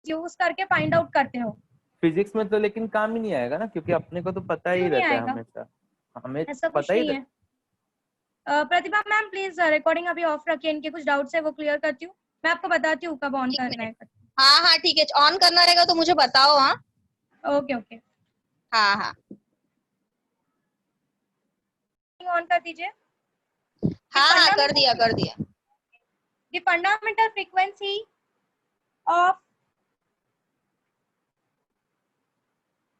Use करके find out करते हो। फिजिक्स में तो लेकिन काम ही नहीं आएगा ना, क्योंकि अपने को तो पता ही क्यों नहीं रहता है आएगा? हमेशा, हमें ऐसा पता कुछ ही नहीं है। प्रतिभा मैम प्लीज रिकॉर्डिंग अभी ऑफ रखिए, इनके कुछ डाउट्स है वो क्लियर करती हूँ, मैं आपको बताती हूँ कब ऑन एक करना मिनट। है। हाँ हाँ ठीक है, ऑन करना रहेगा तो मुझे बताओ। हाँ ओके ओके, हाँ हाँ ऑन कर दीजिए। हाँ हाँ कर दिया कर दिया। The fundamental frequency of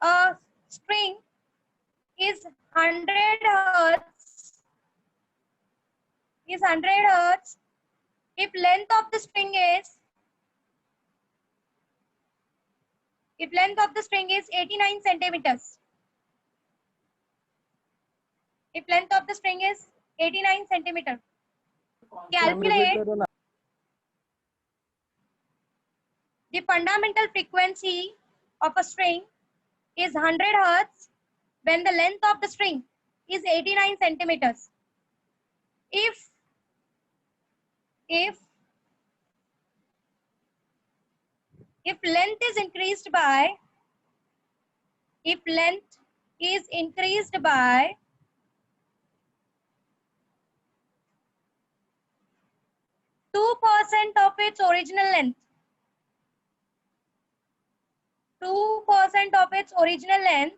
a string is 100 hertz. Is 100 hertz if length of the string is 89 centimeters. If length of the string is 89 centimeters. Calculate the fundamental frequency of a string is 100 hertz when the length of the string is 89 centimeters. If length is increased by 2% of its original length, 2% of its original length,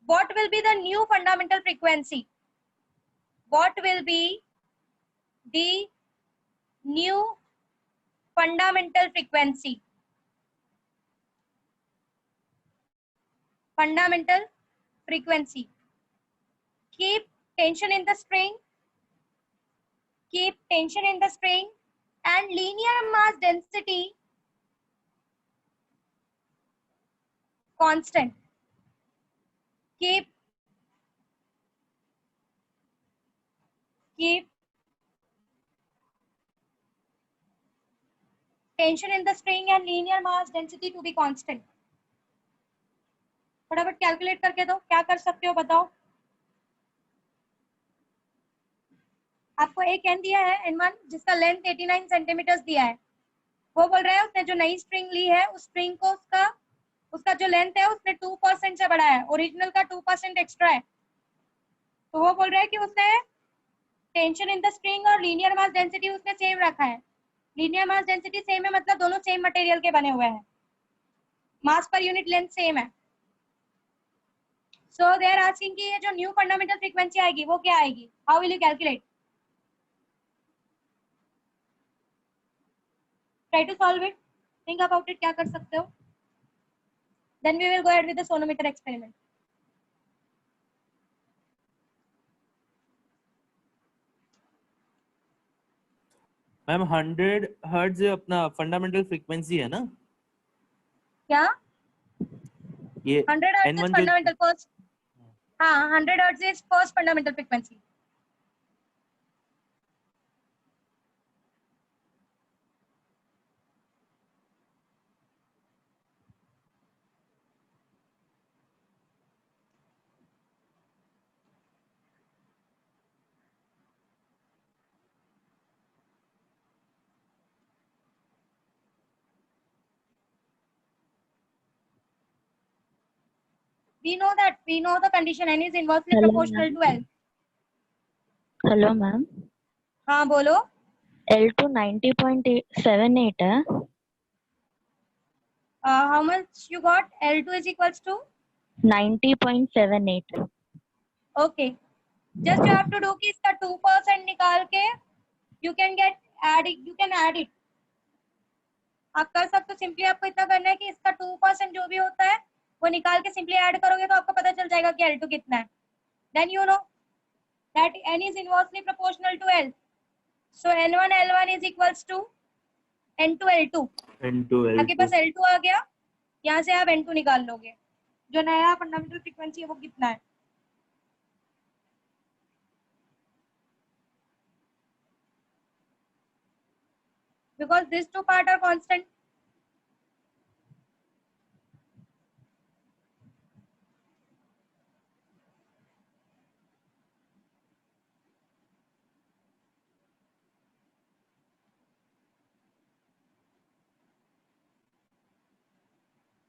what will be the new fundamental frequency? What will be the new fundamental frequency? Fundamental frequency. Keep tension in the string. Keep tension in the string and linear mass density constant. Keep tension in the string and linear mass density to be constant. फटाफट calculate करके दो, क्या कर सकते हो बताओ। आपको एक एन दिया है N1 जिसका लेंथ 89 सेंटीमीटर दिया है, वो बोल रहा है उसने जो नई स्ट्रिंग ली है उस स्ट्रिंग को उसका जो लेंथ है उसने 2% से बढ़ाया है, ओरिजिनल का 2% एक्स्ट्रा है, तो वो बोल रहा है कि उसने टेंशन इन द स्ट्रिंग और लीनियर मास डेंसिटी उसने सेम रखा है। लीनियर मास डेंसिटी सेम है मतलब दोनों सेम मटेरियल के बने हुए हैं, मास पर यूनिट लेंथ सेम है। सो दे आर आस्किंग कि ये जो न्यू फंडामेंटल फ्रीक्वेंसी आएगी वो क्या आएगी, how will you calculate? Try to solve it, think about it, क्या कर सकते हो। Then we will go ahead with the sonometer experiment. Ma'am 100 hertz अपना फंडामेंटल फ्रीक्वेंसी है ना? क्या? ये 100 हर्ट्ज इज N1 जो, फंडामेंटल फर्स्ट, हाँ 100 hertz is first fundamental frequency. We know the condition n is inversely Hello, proportional to L. Hello ma'am. हाँ बोलो। L2 90.78 है। How much you got? L2 is equals to 90.78। okay. Just you have to do कि इसका 2% निकाल के you can add it. आप कर सकते हो, सिंपली आपको इतना करना है कि इसका 2% जो भी होता है वो निकाल के सिंपली ऐड करोगे तो आपको पता चल जाएगा कि L2 कितना है। Then you know that n is inversely proportional to L. So N1 L1 is equals to N2 L2. आपके पास L2 आ गया, यहाँ से आप N2 निकाल लोगे, जो नया फंडामेंटल फ्रीक्वेंसी है वो कितना है। Because these two part are constant.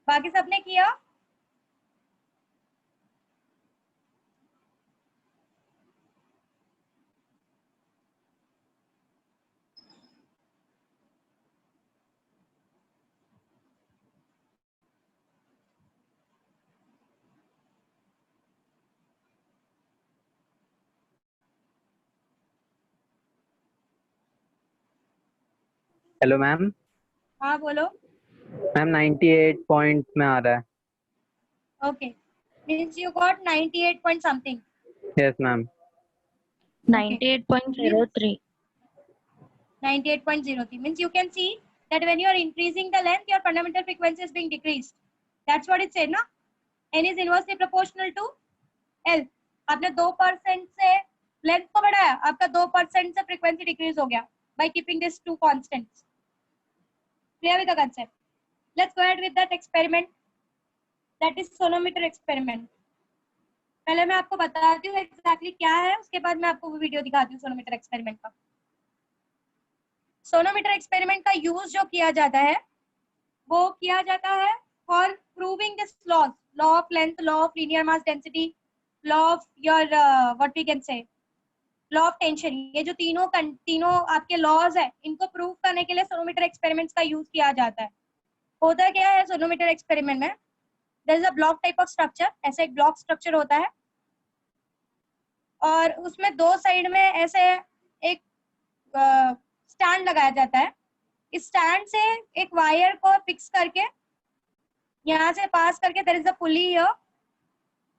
बाकी सबने किया? Hello ma'am. हाँ बोलो। मैम 98 पॉइंट में आ रहा है। Okay, means you got 98 point something. Yes ma'am. 98.03. 98.03 means you can see that when you are increasing the length, your fundamental frequency is being decreased. That's what it said, na? N is inversely proportional to L. आपने 2% से length को बढ़ाया, आपका 2% से frequency decrease हो गया by keeping this two constants. Clear with the concept? Let's go ahead with that experiment. That is sonometer experiment. पहले मैं आपको बताती हूँ exactly क्या है, उसके बाद मैं आपको वो वीडियो दिखाती हूँ सोनोमीटर एक्सपेरिमेंट का। सोनोमीटर एक्सपेरिमेंट का यूज जो किया जाता है वो किया जाता है for proving this laws, law of length, law of linear mass density, law of your what we can say law of tension. ये जो तीनों आपके लॉज है, इनको प्रूव करने के लिए सोनोमीटर एक्सपेरिमेंट्स का यूज किया जाता है। होता क्या है सोनोमीटर एक्सपेरिमेंट में, there is a block type of structure, ऐसे एक ब्लॉक स्ट्रक्चर होता है और उसमें दो साइड में ऐसे एक स्टैंड लगाया जाता है। इस स्टैंड से एक वायर को फिक्स करके यहाँ से पास करके there is a pulley here,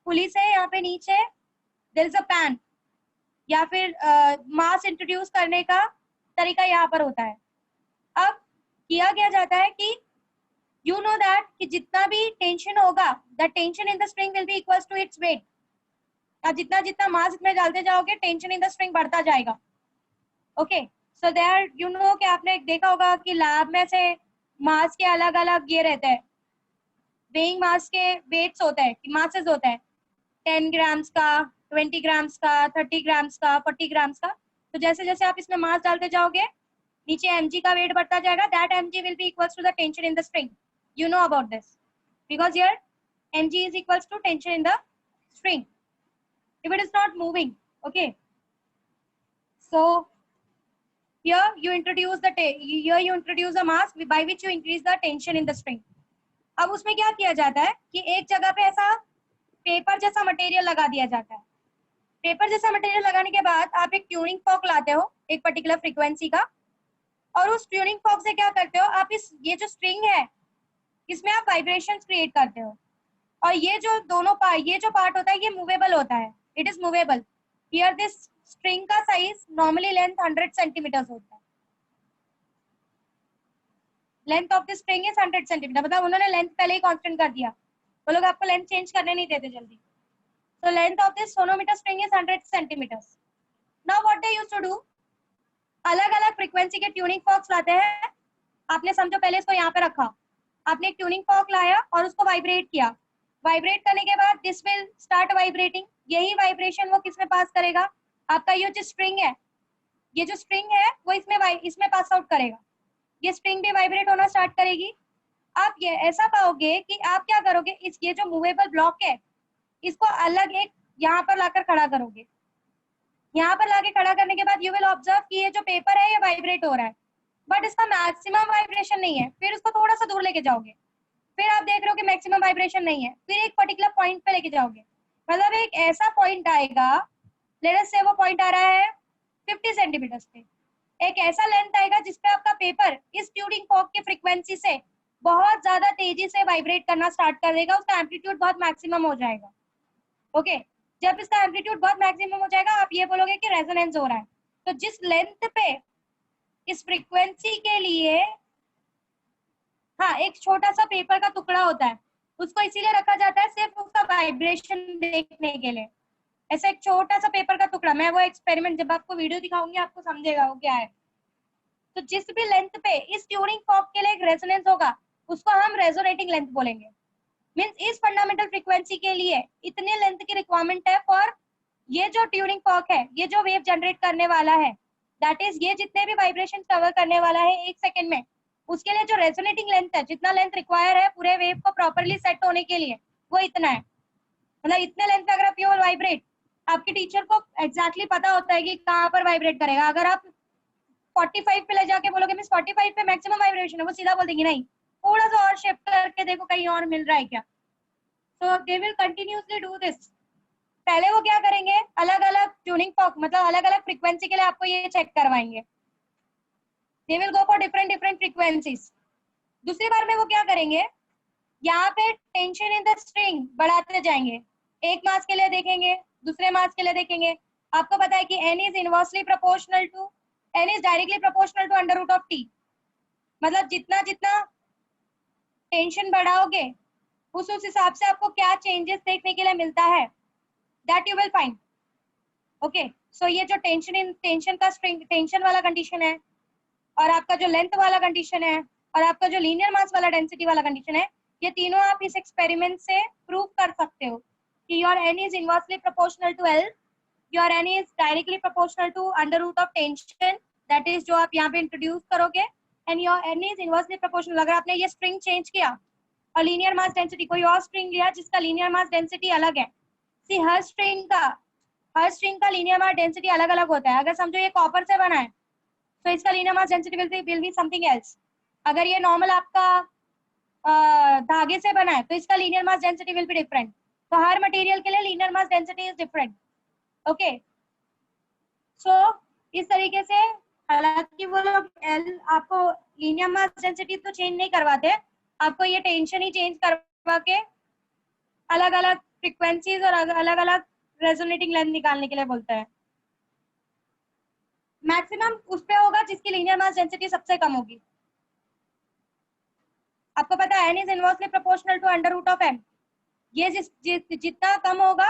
pulley से यहाँ पे नीचे देयर इज अ पैन, या फिर मास इंट्रोड्यूस करने का तरीका यहाँ पर होता है। अब किया क्या जाता है कि यू नो दैट कि जितना भी टेंशन होगा, the tension in the spring will be equals to its weight. अब जितना जितना मास इसमें डालते जाओगे, टेंशन इन द स्प्रिंग बढ़ता जाएगा। Okay, so there you know कि आपने देखा होगा कि लैब में से मास के अलग अलग ये रहते हैं, वेइंग मास के वेट्स होते हैं, मासेस होते हैं 10 ग्राम्स का, 20 ग्राम्स का, 30 ग्राम्स का, 40 ग्राम्स का। तो जैसे जैसे आप इसमें मास डालते जाओगे, नीचे mg का वेट बढ़ता जाएगा। That mg will be equals to the tension in the spring. You know about this because here mg is equals to tension in the spring if it is not moving. Okay, so here you introduce a mass by which you increase the tension in the string. अब उसमें क्या किया जाता है कि एक जगह पे ऐसा पेपर जैसा मटेरियल लगा दिया जाता है। पेपर जैसा मटेरियल लगाने के बाद आप एक ट्यूनिंग फॉर्क लाते हो एक पर्टिकुलर फ्रीक्वेंसी का, और उस ट्यूनिंग फॉर्क से क्या करते हो आप, ये जो स्ट्रिंग है इसमें आप वाइब्रेशंस क्रिएट करते हो। और ये जो पार्ट होता है ये मूवेबल होता है, it is movable. Here this string का साइज नॉर्मली लेंथ 100 सेंटीमीटर होता है। Length of this string is 100 centimetre, मतलब उन्होंने लेंथ पहले ही कांस्टेंट कर दिया, वो लोग आपको लेंथ चेंज करने नहीं देते जल्दी। So length of this sonometer string is 100 centimeters. Now what they used to do, अलग अलग फ्रीक्वेंसी के ट्यूनिंग फॉर्क्स लाते हैं। आपने समझो पहले इसको यहाँ पे रखा, आपने एक ट्यूनिंग फॉर्क लाया और उसको वाइब्रेट किया। वाइब्रेट करने के बाद दिस विल स्टार्ट वाइब्रेटिंग। यही वाइब्रेशन वो किसमें पास करेगा, आपका ये जो स्ट्रिंग है, ये जो स्ट्रिंग है वो इसमें पास आउट करेगा। ये स्ट्रिंग भी वाइब्रेट होना स्टार्ट करेगी। आप ये ऐसा पाओगे कि आप क्या करोगे, ये जो मूवेबल ब्लॉक है इसको अलग एक यहाँ पर लाकर खड़ा करोगे। यहाँ पर लाके खड़ा करने के बाद यू विल ऑब्जर्व कि ये जो पेपर है ये वाइब्रेट हो रहा है, बट इसका मैक्सिमम वाइब्रेशन नहीं है। फिर उसको थोड़ा सा दूर लेके जाओगे, फिर आप देख रहे हो कि मैक्सिमम वाइब्रेशन नहीं है, फिर एक पर्टिकुलर पॉइंट पे लेके जाओगे, मतलब एक ऐसा पॉइंट आएगा, लेट अस से वो पॉइंट आ रहा है 50 सेंटीमीटर पे। एक ऐसा लेंथ आएगा जिसपे आपका पेपर इस ट्यूनिंग फॉर्क की फ्रीक्वेंसी से बहुत ज्यादा तेजी से वाइब्रेट करना स्टार्ट कर देगा, उसका एम्पलीट्यूड बहुत मैक्सिमम हो जाएगा। ओके, जब इसका एम्पलीट्यूड बहुत मैक्सिमम हो जाएगा आप ये बोलोगे कि रेजोनेंस हो रहा है। तो जिस लेंथ पे इस फ्रीक्वेंसी के लिए हाँ एक छोटा सा पेपर का टुकड़ा होता है, उसको इसीलिए रखा जाता है सिर्फ उसका वाइब्रेशन देखने के लिए। ऐसा एक छोटा सा पेपर का टुकड़ा, मैं वो एक्सपेरिमेंट जब आपको वीडियो दिखाऊंगी आपको समझेगा वो क्या है। तो जिस भी लेंथ पे इस ट्यूनिंग फॉर्क के लिए एक रेजोनेंस होगा उसको हम रेजोनेटिंग लेंथ बोलेंगे। मींस इस फंडामेंटल फ्रीक्वेंसी के लिए इतने लेंथ की रिक्वायरमेंट है फॉर ये जो ट्यूनिंग फॉर्क है, ये जो वेव जनरेट करने वाला है, दैट इज ये जितने भी वाइब्रेशन कवर करने वाला है 1 सेकेंड में, उसके लिए जो रेजोनेटिंग लेंथ है, जितना लेंथ रिक्वायर है पूरे वेव को प्रॉपरली सेट होने के लिए, वो इतना है। मतलब इतने लेंथ पे अगर आप प्योर वाइब्रेट, आपके टीचर को एग्जैक्टली पता होता है कि कहाँ पर वाइब्रेट करेगा। अगर आप 45 पे ले जाके बोलोगे मिस 45 पे मैक्सिमम वाइब्रेशन है, वो सीधा बोल देंगे नहीं, थोड़ा सा और शिफ्ट करके देखो कहीं और मिल रहा है क्या। So they will continuously do this. पहले वो क्या करेंगे, अलग अलग ट्यूनिंग पॉक, मतलब अलग अलग फ्रीक्वेंसी के लिए आपको ये चेक करवाएंगे। They will go for different different frequencies. दूसरी बार में वो क्या करेंगे, यहाँ पे टेंशन इन द स्ट्रिंग बढ़ाते जाएंगे। एक मास के लिए देखेंगे, दूसरे मास के लिए देखेंगे। आपको पता है कि n is inversely proportional to, n is directly proportional to under root of t। मतलब जितना जितना टेंशन बढ़ाओगे उस हिसाब से आपको क्या चेंजेस देखने के लिए मिलता है, that you will find. Okay, so ये जो टेंशन का स्ट्रिंग टेंशन वाला कंडीशन है, और आपका जो लेंथ वाला कंडीशन है, और आपका जो लीनियर मास वाला डेंसिटी वाला कंडीशन है, ये तीनों आप इस एक्सपेरिमेंट से प्रूव कर सकते हो कि your n is inversely proportional to l, your n is directly proportional to under root of tension, that is जो आप यहाँ पे इंट्रोड्यूस करोगे, and your n is inversely proportional. अगर आपने ये स्ट्रिंग चेंज किया और लीनियर मास डेंसिटी कोई और स्ट्रिंग लिया जिसका लीनियर मास डेंसिटी अलग है, सी हर स्ट्रिंग का लीनियर मास डेंसिटी अलग अलग होता है। अगर समझो ये कॉपर से बना है तो इसका linear mass density will be something else. अगर ये नॉर्मल आपका धागे से बना है तो इसका linear mass density will be different. तो हर मटेरियल के लिए linear mass density is different. Okay, so इस तरीके से, हालांकि वो लोग एल आपको लीनियर मास डेंसिटी तो चेंज नहीं करवाते, आपको ये टेंशन ही चेंज करवा के अलग अलग फ्रीक्वेंसीज और अलग अलग रेजोनेटिंग लेंथ निकालने के लिए बोलते हैं। मैक्सिमम उस पे होगा जिसकी लीनियर मास डेंसिटी सबसे कम होगी। आपको पता है n is inversely proportional to under root of m। ये जितना कम होगा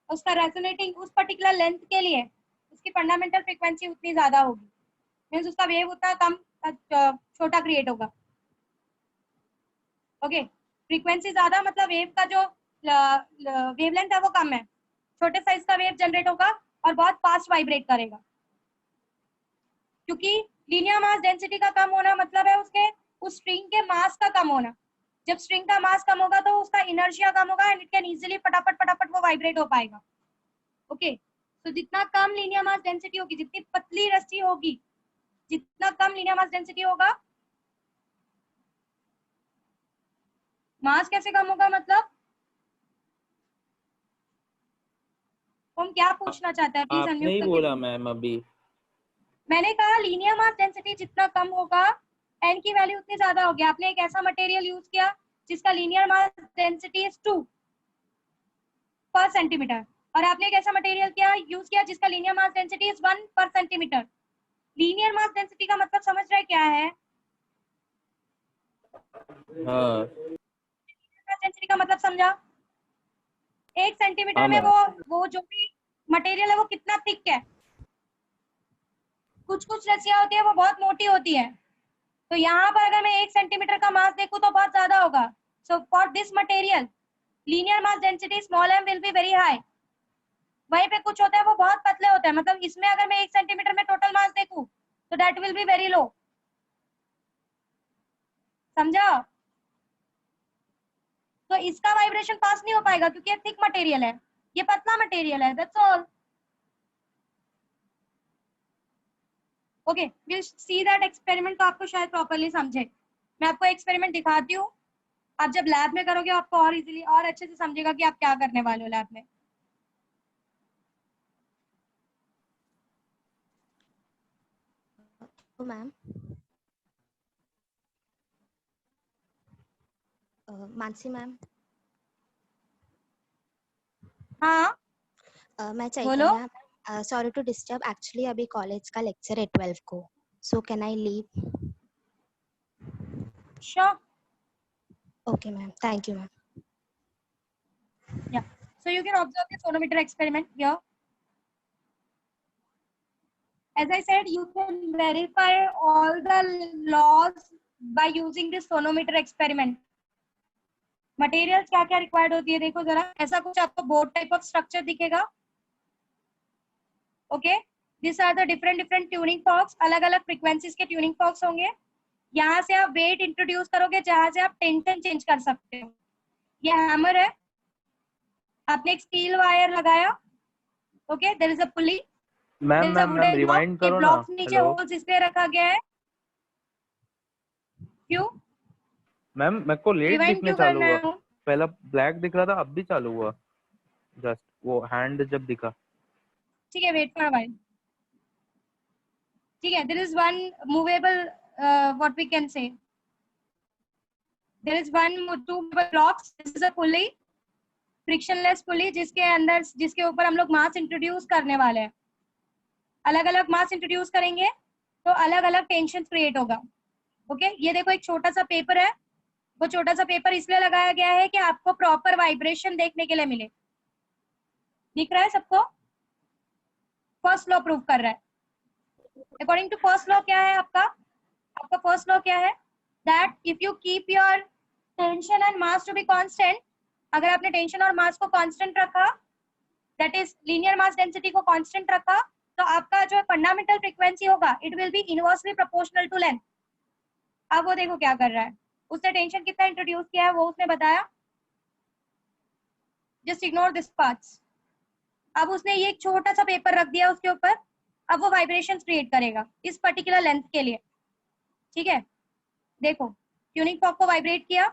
उसका रेजोनेटिंग उस पर्टिकुलर लेंथ के लिए उसकी फंडामेंटल फ्रीक्वेंसी उतनी ज्यादा होगी, मींस उसका वेव उतना कम छोटा क्रिएट होगा। ओके, फ्रीक्वेंसी ज्यादा मतलब वेव का जो वेवलेंथ है वो कम है, छोटे साइज का वेव जनरेट होगा और बहुत फास्ट वाइब्रेट करेगा। क्योंकि लीनियर मास डेंसिटी का कम होना मतलब है उसके उस स्ट्रिंग के मास का कम होना। जब स्ट्रिंग का मास कम होगा तो उसका इनर्शिया कम होगा एंड इट कैन इजीली फटाफट वो वाइब्रेट हो पाएगा। ओके, तो जितना कम लीनियर मास डेंसिटी होगी, जितनी पतली रस्सी होगी, जितना कम लीनियर मास डेंसिटी होगा, मास कैसे कम होगा मतलब तुम क्या पूछना चाहते हैं, प्लीज आपने अनम्यूट ही करके बोला बोलो। मैम अभी। मैंने कहा लीनियर मास डेंसिटी जितना कम होगा n की वैल्यू उतनी ज्यादा होगी। आपने एक ऐसा मटेरियल यूज किया जिसका लीनियर मास डेंसिटी इज 2 पर सेंटीमीटर, और आपने एक ऐसा मटेरियल यूज किया जिसका लीनियर मास डेंसिटी इज 1 पर सेंटीमीटर। लीनियर मास डेंसिटी का मतलब समझ रहे क्या है? हाँ डेंसिटी का मतलब समझा? 1 सेंटीमीटर हाँ में मैम। वो जो भी मटेरियल है वो कितना थिक है। कुछ कुछ रस्सियां होती है वो बहुत मोटी होती है, तो यहाँ पर अगर मैं 1 सेंटीमीटर का मास देखूं तो बहुत ज्यादा होगा। So for this material linear mass density small m will be very high. वहीं पे कुछ होता है वो बहुत पतले होते हैं, मतलब इसमें अगर मैं 1 सेंटीमीटर में टोटल मास देखूं तो that will be very low. समझा? तो इसका वाइब्रेशन पास नहीं हो पाएगा क्योंकि ये थिक मटेरियल है, ये पतला मटेरियल है, that's all. Okay, will see that experiment तो आपको शायद प्रॉपर्ली समझे। मैं आपको एक्सपेरिमेंट दिखाती हूँ, आप जब लैब में करोगे आपको और इजीली और अच्छे से समझेगा कि आप क्या करने वाले हो लैब में। मैम मानसी मैम, हाँ मैं बोलो। Chaitanya. Sorry to disturb, actually अभी कॉलेज का लेक्चर है 12 को, so can I leave? Sure. Okay ma'am, thank you ma'am. Yeah. So you can observe the sonometer experiment here. As I said, you can verify all the laws by using this sonometer experiment. Materials क्या क्या required होती है देखो जरा, ऐसा कुछ आपको board type of structure दिखेगा। Okay, this are the different different tuning forks, अलग अलग फ्रीक्वेंसीज के ट्यूनिंग फॉक्स होंगे। यहाँ से आप वेट इंट्रोड्यूस करोगे जहां से आप टेंशन चेंज कर सकते हो। ये हैमर है, आपने एक स्टील वायर लगाया, okay, there is a pulley, ma'am there is a ma'am ma'am wooden block, rewind ये करो ना। ब्लॉक्स नीचे हेलो होल्स इसलिए रखा गया है, क्यों मैम, मेरे को लेट रिवाइंड दिखने क्यों चालू करना हुआ। है? पहला ब्लैक दिख रहा था, अब भी चालू हुआ, जस्ट वो हैंड जब दिखा। ठीक है, वेट फॉर अ व्हाइल। ठीक है, there is one movable, what we can say, there is one two blocks, this is a pulley, frictionless pulley, जिसके ऊपर हम लोग मास इंट्रोड्यूस करने वाले हैं। अलग अलग मास इंट्रोड्यूस करेंगे तो अलग अलग टेंशन क्रिएट होगा। ओके, ये देखो एक छोटा सा पेपर है, वो छोटा सा पेपर इसलिए लगाया गया है कि आपको प्रॉपर वाइब्रेशन देखने के लिए मिले। दिख रहा है सबको? फर्स्ट लॉ प्रूव कर रहा है। अकॉर्डिंग टू फर्स्ट लॉ क्या है आपका फर्स्ट लॉ क्या है? That if you keep your tension and mass to be constant, अगर आपने टेंशन और मास को कांस्टेंट रखा, that is linear mass density को कांस्टेंट रखा, तो आपका जो फंडामेंटल फ्रीक्वेंसी होगा it will be inversely proportional to length. अब वो देखो क्या कर रहा है, उसने टेंशन कितना इंट्रोड्यूस किया है वो उसने बताया, जस्ट इग्नोर दिस पार्ट्स। अब उसने ये एक छोटा सा पेपर रख दिया उसके ऊपर, अब वो वाइब्रेशन क्रिएट करेगा इस पर्टिकुलर लेंथ के लिए। ठीक है, देखो ट्यूनिंग फॉक को वाइब्रेट किया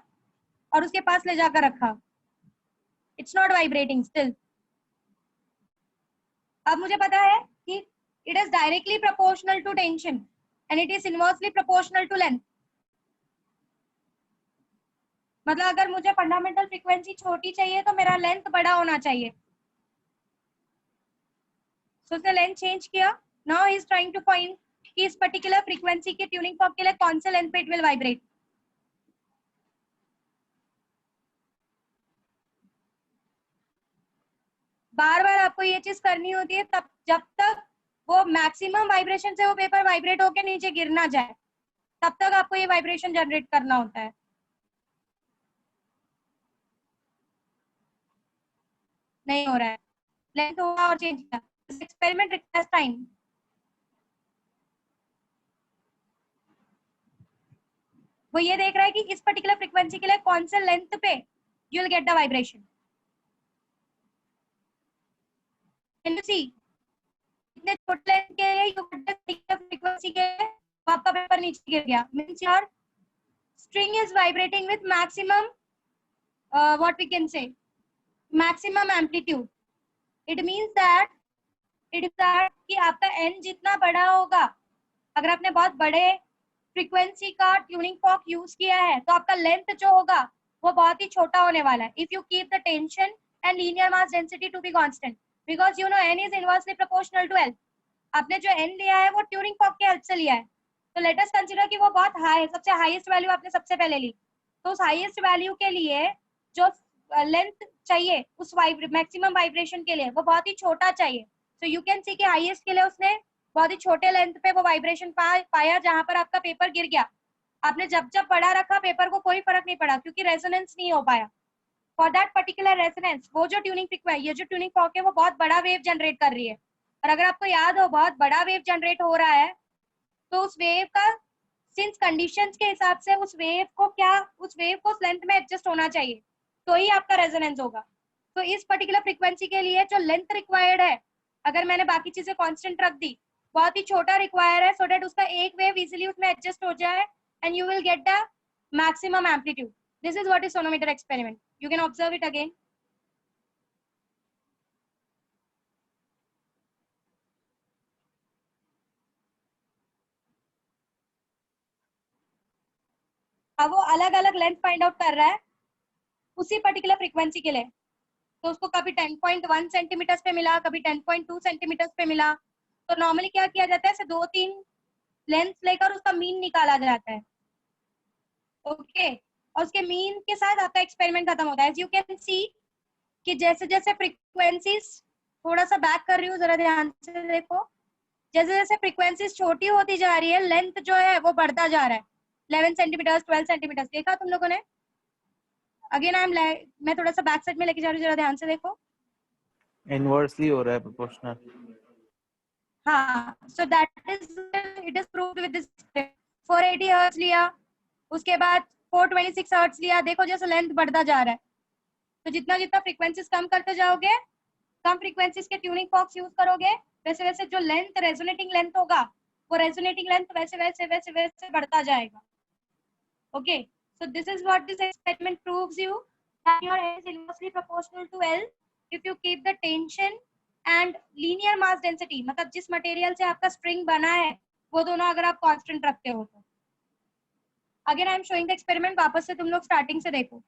और उसके पास ले जाकर रखा, इट्स नॉट वाइब्रेटिंग स्टिल। अब मुझे पता है कि it is directly proportional to tension and it is inversely proportional to length. मतलब अगर मुझे फंडामेंटल फ्रीक्वेंसी छोटी चाहिए तो मेरा लेंथ बड़ा होना चाहिए। सो उसने लेंथ चेंज किया, now he is trying to find कि इस पर्टिकुलर फ्रीक्वेंसी के ट्यूनिंग फॉक के लिए कौन से लेंथ पे इट विल वाइब्रेट। बार बार आपको ये चीज करनी होती है तब जब तक वो मैक्सिमम वाइब्रेशन से वो पेपर वाइब्रेट होके नीचे गिर ना जाए, तब तक आपको ये वाइब्रेशन जनरेट करना होता है। नहीं हो रहा है, लेंथ होगा और चेंज किया, एक्सपेरिमेंट रिक्वायर्स टाइम। वो ये देख रहा है कि इस पर्टिकुलर फ्रीक्वेंसी के लिए कौन से लेंथ पे you will get the vibration. Can you see? इतने छोटे लेंथ के लिए यू गेट द फ्रीक्वेंसी के लिए आपका पेपर नीचे गिर गया, means your string is vibrating with maximum what we can say maximum amplitude. It means that कि आपका n जितना बड़ा होगा, अगर आपने बहुत बड़े फ्रीक्वेंसी का ट्यूनिंग फॉक यूज किया है तो आपका लेंथ जो होगा वो बहुत ही छोटा होने वाला है। If you keep the tension and linear mass density to be constant, because you know n is inversely proportional to l। आपने जो n लिया है वो ट्यूनिंग फॉक के हेल्प से लिया है, तो लेट अस कंसीडर कि वो बहुत हाई, सबसे हाईएस्ट वैल्यू आपने सबसे पहले ली, तो उस हाईएस्ट वैल्यू के लिए जो लेंथ चाहिए उस मैक्सिमम वाइब्रेशन के लिए वो बहुत ही छोटा चाहिए। सो यू कैन सी कि हाईएस्ट के लिए उसने बहुत ही छोटे लेंथ पे वो वाइब्रेशन पाया जहां पर आपका पेपर गिर गया। आपने जब जब बड़ा रखा पेपर को कोई फर्क नहीं पड़ा क्योंकि रेजोनेंस नहीं हो पाया। फॉर दैट पर्टिकुलर रेजोनेंस वो जो ट्यूनिंग फ्रीक्वेंसी, ये जो ट्यूनिंग फॉक है वो बहुत बड़ा वेव जनरेट कर रही है, और अगर आपको याद हो बहुत बड़ा वेव जनरेट हो रहा है तो उस वेव का सिंस कंडीशंस के हिसाब से उस वेव को उस लेंथ में एडजस्ट होना चाहिए, तो ही आपका रेजोनेंस होगा। तो इस पर्टिकुलर फ्रीक्वेंसी के लिए जो लेंथ रिक्वायर्ड है, अगर मैंने बाकी चीजें कांस्टेंट रख दी, बहुत ही छोटा रिक्वायर है, सो दैट उसका एक वेव इजीली उसमें एडजस्ट हो जाए and you will get the maximum amplitude. This is what is sonometer experiment, you can observe it again. अब वो अलग अलग लेंथ फाइंड आउट कर रहा है उसी पर्टिकुलर फ्रीक्वेंसी के लिए, तो उसको कभी 10.1 सेंटीमीटर पे मिला, कभी 10.2 सेंटीमीटर पे मिला। तो नॉर्मली क्या किया जाता है, ऐसे 2-3 लेंथ लेकर उसका मीन निकाला जाता है, ओके, और उसके मीन के साथ आपका एक्सपेरिमेंट खत्म होता है। एज यू कैन सी कि जैसे जैसे फ्रीक्वेंसीज, थोड़ा सा बैक कर रही हूँ जरा ध्यान से देखो, जैसे जैसे फ्रीक्वेंसीज छोटी होती जा रही है लेंथ जो है वो बढ़ता जा रहा है। 11 सेंटीमीटर 12 सेंटीमीटर देखा तुम लोगों ने? अगेन मैं थोड़ा सा बैक साइड में लेके जा रही हूँ, जरा ध्यान से देखो। इनवर्सली हो रहा है प्रोपोर्शनल। हाँ, so that is it is proved with this 480 hertz लिया, उसके बाद 426 हर्ट्ज लिया, देखो जैसे लेंथ बढ़ता जा रहा है। तो जितना जितना फ्रीक्वेंसीज कम करते जाओगे, कम फ्रीक्वेंसीज के ट्यूनिंग फॉक्स यूज करोगे, वैसे वैसे जो लेंथ रेजोनेटिंग लेंथ होगा, वो रेजोनेटिंग लेंथ वैसे वैसे वैसे वैसे बढ़ता जाएगा। Okay, so this is what this experiment proves you, that your L is inversely proportional to L if you keep the tension and linear mass density, मतलब जिस मटेरियल से आपका स्प्रिंग बना है वो दोनों अगर आप कांस्टेंट रखते हो तो। Again I am showing the experiment, वापस से तुम लोग स्टार्टिंग से देखो।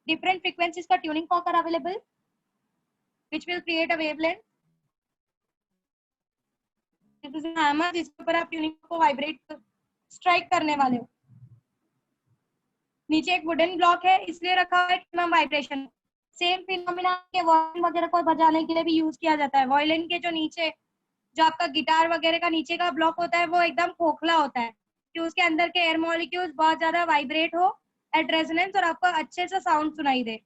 डिफरेंट फ्रीक्वेंसीज का tuning fork are available which will create a wavelength. This is a hammer जिसके ऊपर आप ट्यूनिंग को वाइब्रेट स्ट्राइक करने वाले हो। नीचे एक वुडन ब्लॉक है, इसलिए रखा हुआ है कि वाइब्रेशन। सेम फिनोमिना के वायलिन वगैरह को बजाने के लिए भी यूज किया जाता है। वायलिन के जो नीचे जो आपका गिटार वगैरह का नीचे का ब्लॉक होता है वो एकदम खोखला होता है कि उसके अंदर के एयर मॉलिक्यूल्स बहुत ज्यादा वाइब्रेट हो एट रेजोनेंस और आपको अच्छे से साउंड सुनाई दे।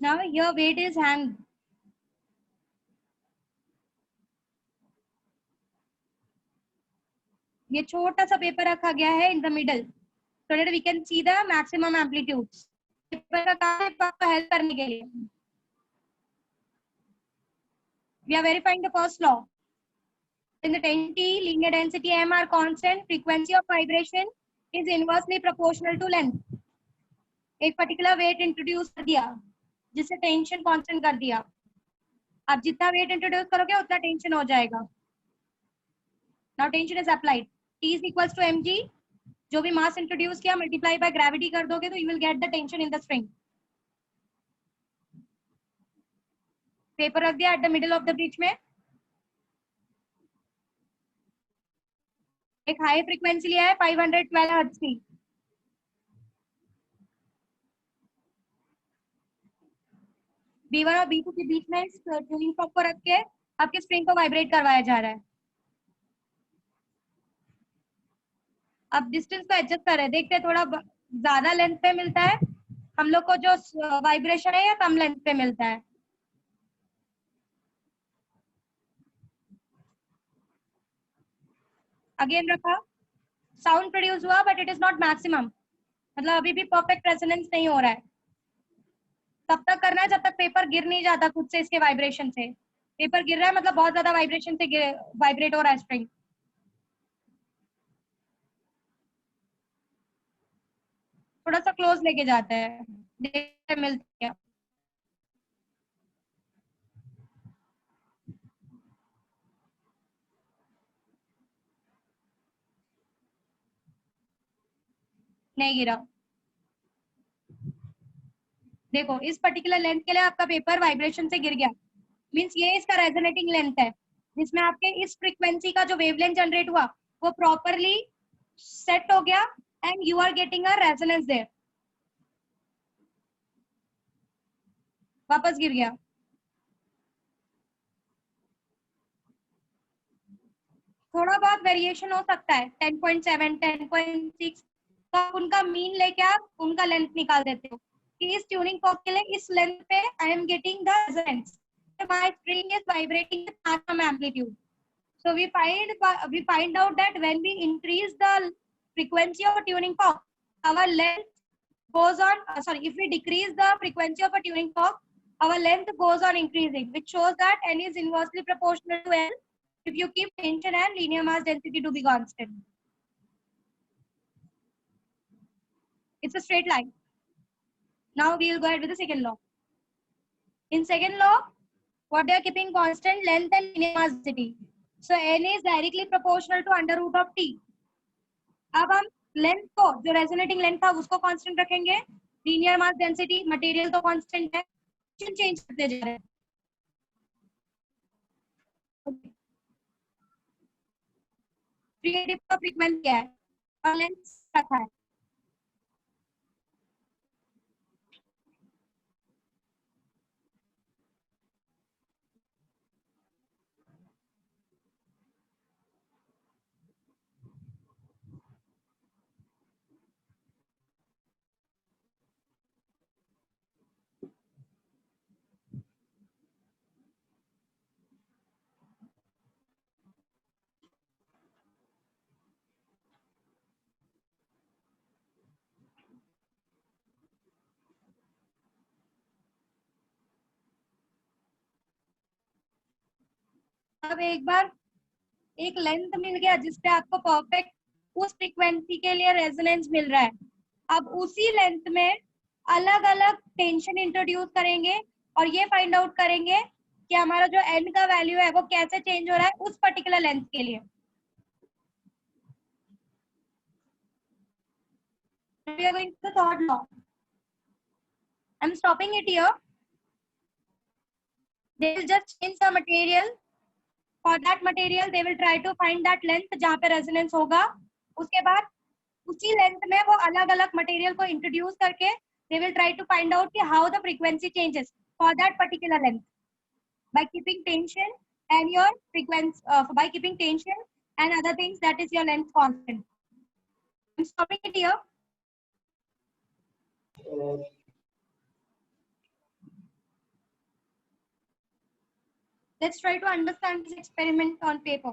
Now your weight is hanged. ये छोटा सा पेपर रखा गया है in the middle so that we can see the maximum amplitudes. Paper का काम है आपको हेल्प करने के लिए। We are verifying the first law. In the 10T, linear density m are constant, frequency of vibration is inversely proportional to length. एक particular wait introduce कर दिया जिससे टेंशन कांस्टेंट कर दिया। आप जितना वेट इंट्रोड्यूस करोगे उतना टेंशन हो जाएगा। Now tension is applied, T is equals to mg, जो भी मास इंट्रोड्यूस किया मल्टीप्लाई बाय ग्रेविटी कर दोगे तो you will get the tension in the string. Paper रख दिया at the middle of the bridge में। एक हाई फ्रीक्वेंसी लिया है 512 हर्ट्ज की। B1 और B2 के बीच में ट्यूनिंग फॉर्क को रख के आपके स्प्रिंग को वाइब्रेट करवाया जा रहा है। अब डिस्टेंस को एडजस्ट कर रहे हैं, देखते हैं थोड़ा ज्यादा लेंथ पे मिलता है हम लोग को जो वाइब्रेशन है या कम लेंथ पे मिलता है। अगेन रखा, साउंड प्रोड्यूस हुआ but it is not maximum, मतलब अभी भी परफेक्ट रेजोनेंस नहीं हो रहा है। तब तक करना है जब तक पेपर गिर नहीं जाता खुद से इसके वाइब्रेशन से। पेपर गिर रहा है मतलब बहुत ज्यादा वाइब्रेशन से वाइब्रेट हो रहा है स्ट्रिंग। थोड़ा सा क्लोज लेके जाते हैं, देखते हैं मिलता है। नहीं गिरा। देखो इस पर्टिकुलर लेंथ के लिए आपका पेपर वाइब्रेशन से गिर गया, मींस ये इसका रेजोनेटिंग लेंथ है जिसमें आपके इस फ्रीक्वेंसी का जो वेवलेंथ जनरेट हुआ वो प्रॉपरली सेट हो गया and you are getting a resonance there. वापस गिर गया। थोड़ा बहुत वेरिएशन हो सकता है 10.7 10.6 तो उनका मीन लेके आप उनका लेंथ निकाल देते हो कि इस ट्यूनिंग फॉर्क के लिए इस लेंथ पे I am getting the resonance, my string is vibrating with maximum amplitude. So we find out that when we increase the frequency of a tuning fork, our length goes on. If we decrease the frequency of a tuning fork, our length goes on increasing, which shows that n is inversely proportional to l if you keep tension and linear mass density to be constant. It's a straight line. Now we will go ahead with the second law. In second law, what they are keeping constant, length and linear mass density. So n is directly proportional to under root of t. अब हम length को जो resonating length था उसको constant रखेंगे, linear mass density material तो constant है, change करते जा रहे हैं। क्रिएटिव का फ्रीक्वेंसी क्या है और लेंथ रखा है। अब एक बार एक लेंथ मिल गया जिसपे आपको परफेक्ट उस फ्रीक्वेंसी के लिए रेजोनेंस मिल रहा है। अब उसी लेंथ में अलग अलग टेंशन इंट्रोड्यूस करेंगे और ये फाइंड आउट करेंगे कि हमारा जो एन का वैल्यू है वो कैसे चेंज हो रहा है उस पर्टिकुलर लेंथ के लिए। We are going to the third law. I'm stopping it here. They will just change the material. For that material, they will try to find that length जहाँ पे resonance होगा। उसके बाद उसी length में वो अलग अलग material को introduce करके they will try to find out कि how the frequency changes for that particular length by keeping tension and your frequency by keeping tension and other things, that is your length constant. I'm stopping it here. Let's try to understand this experiment on paper.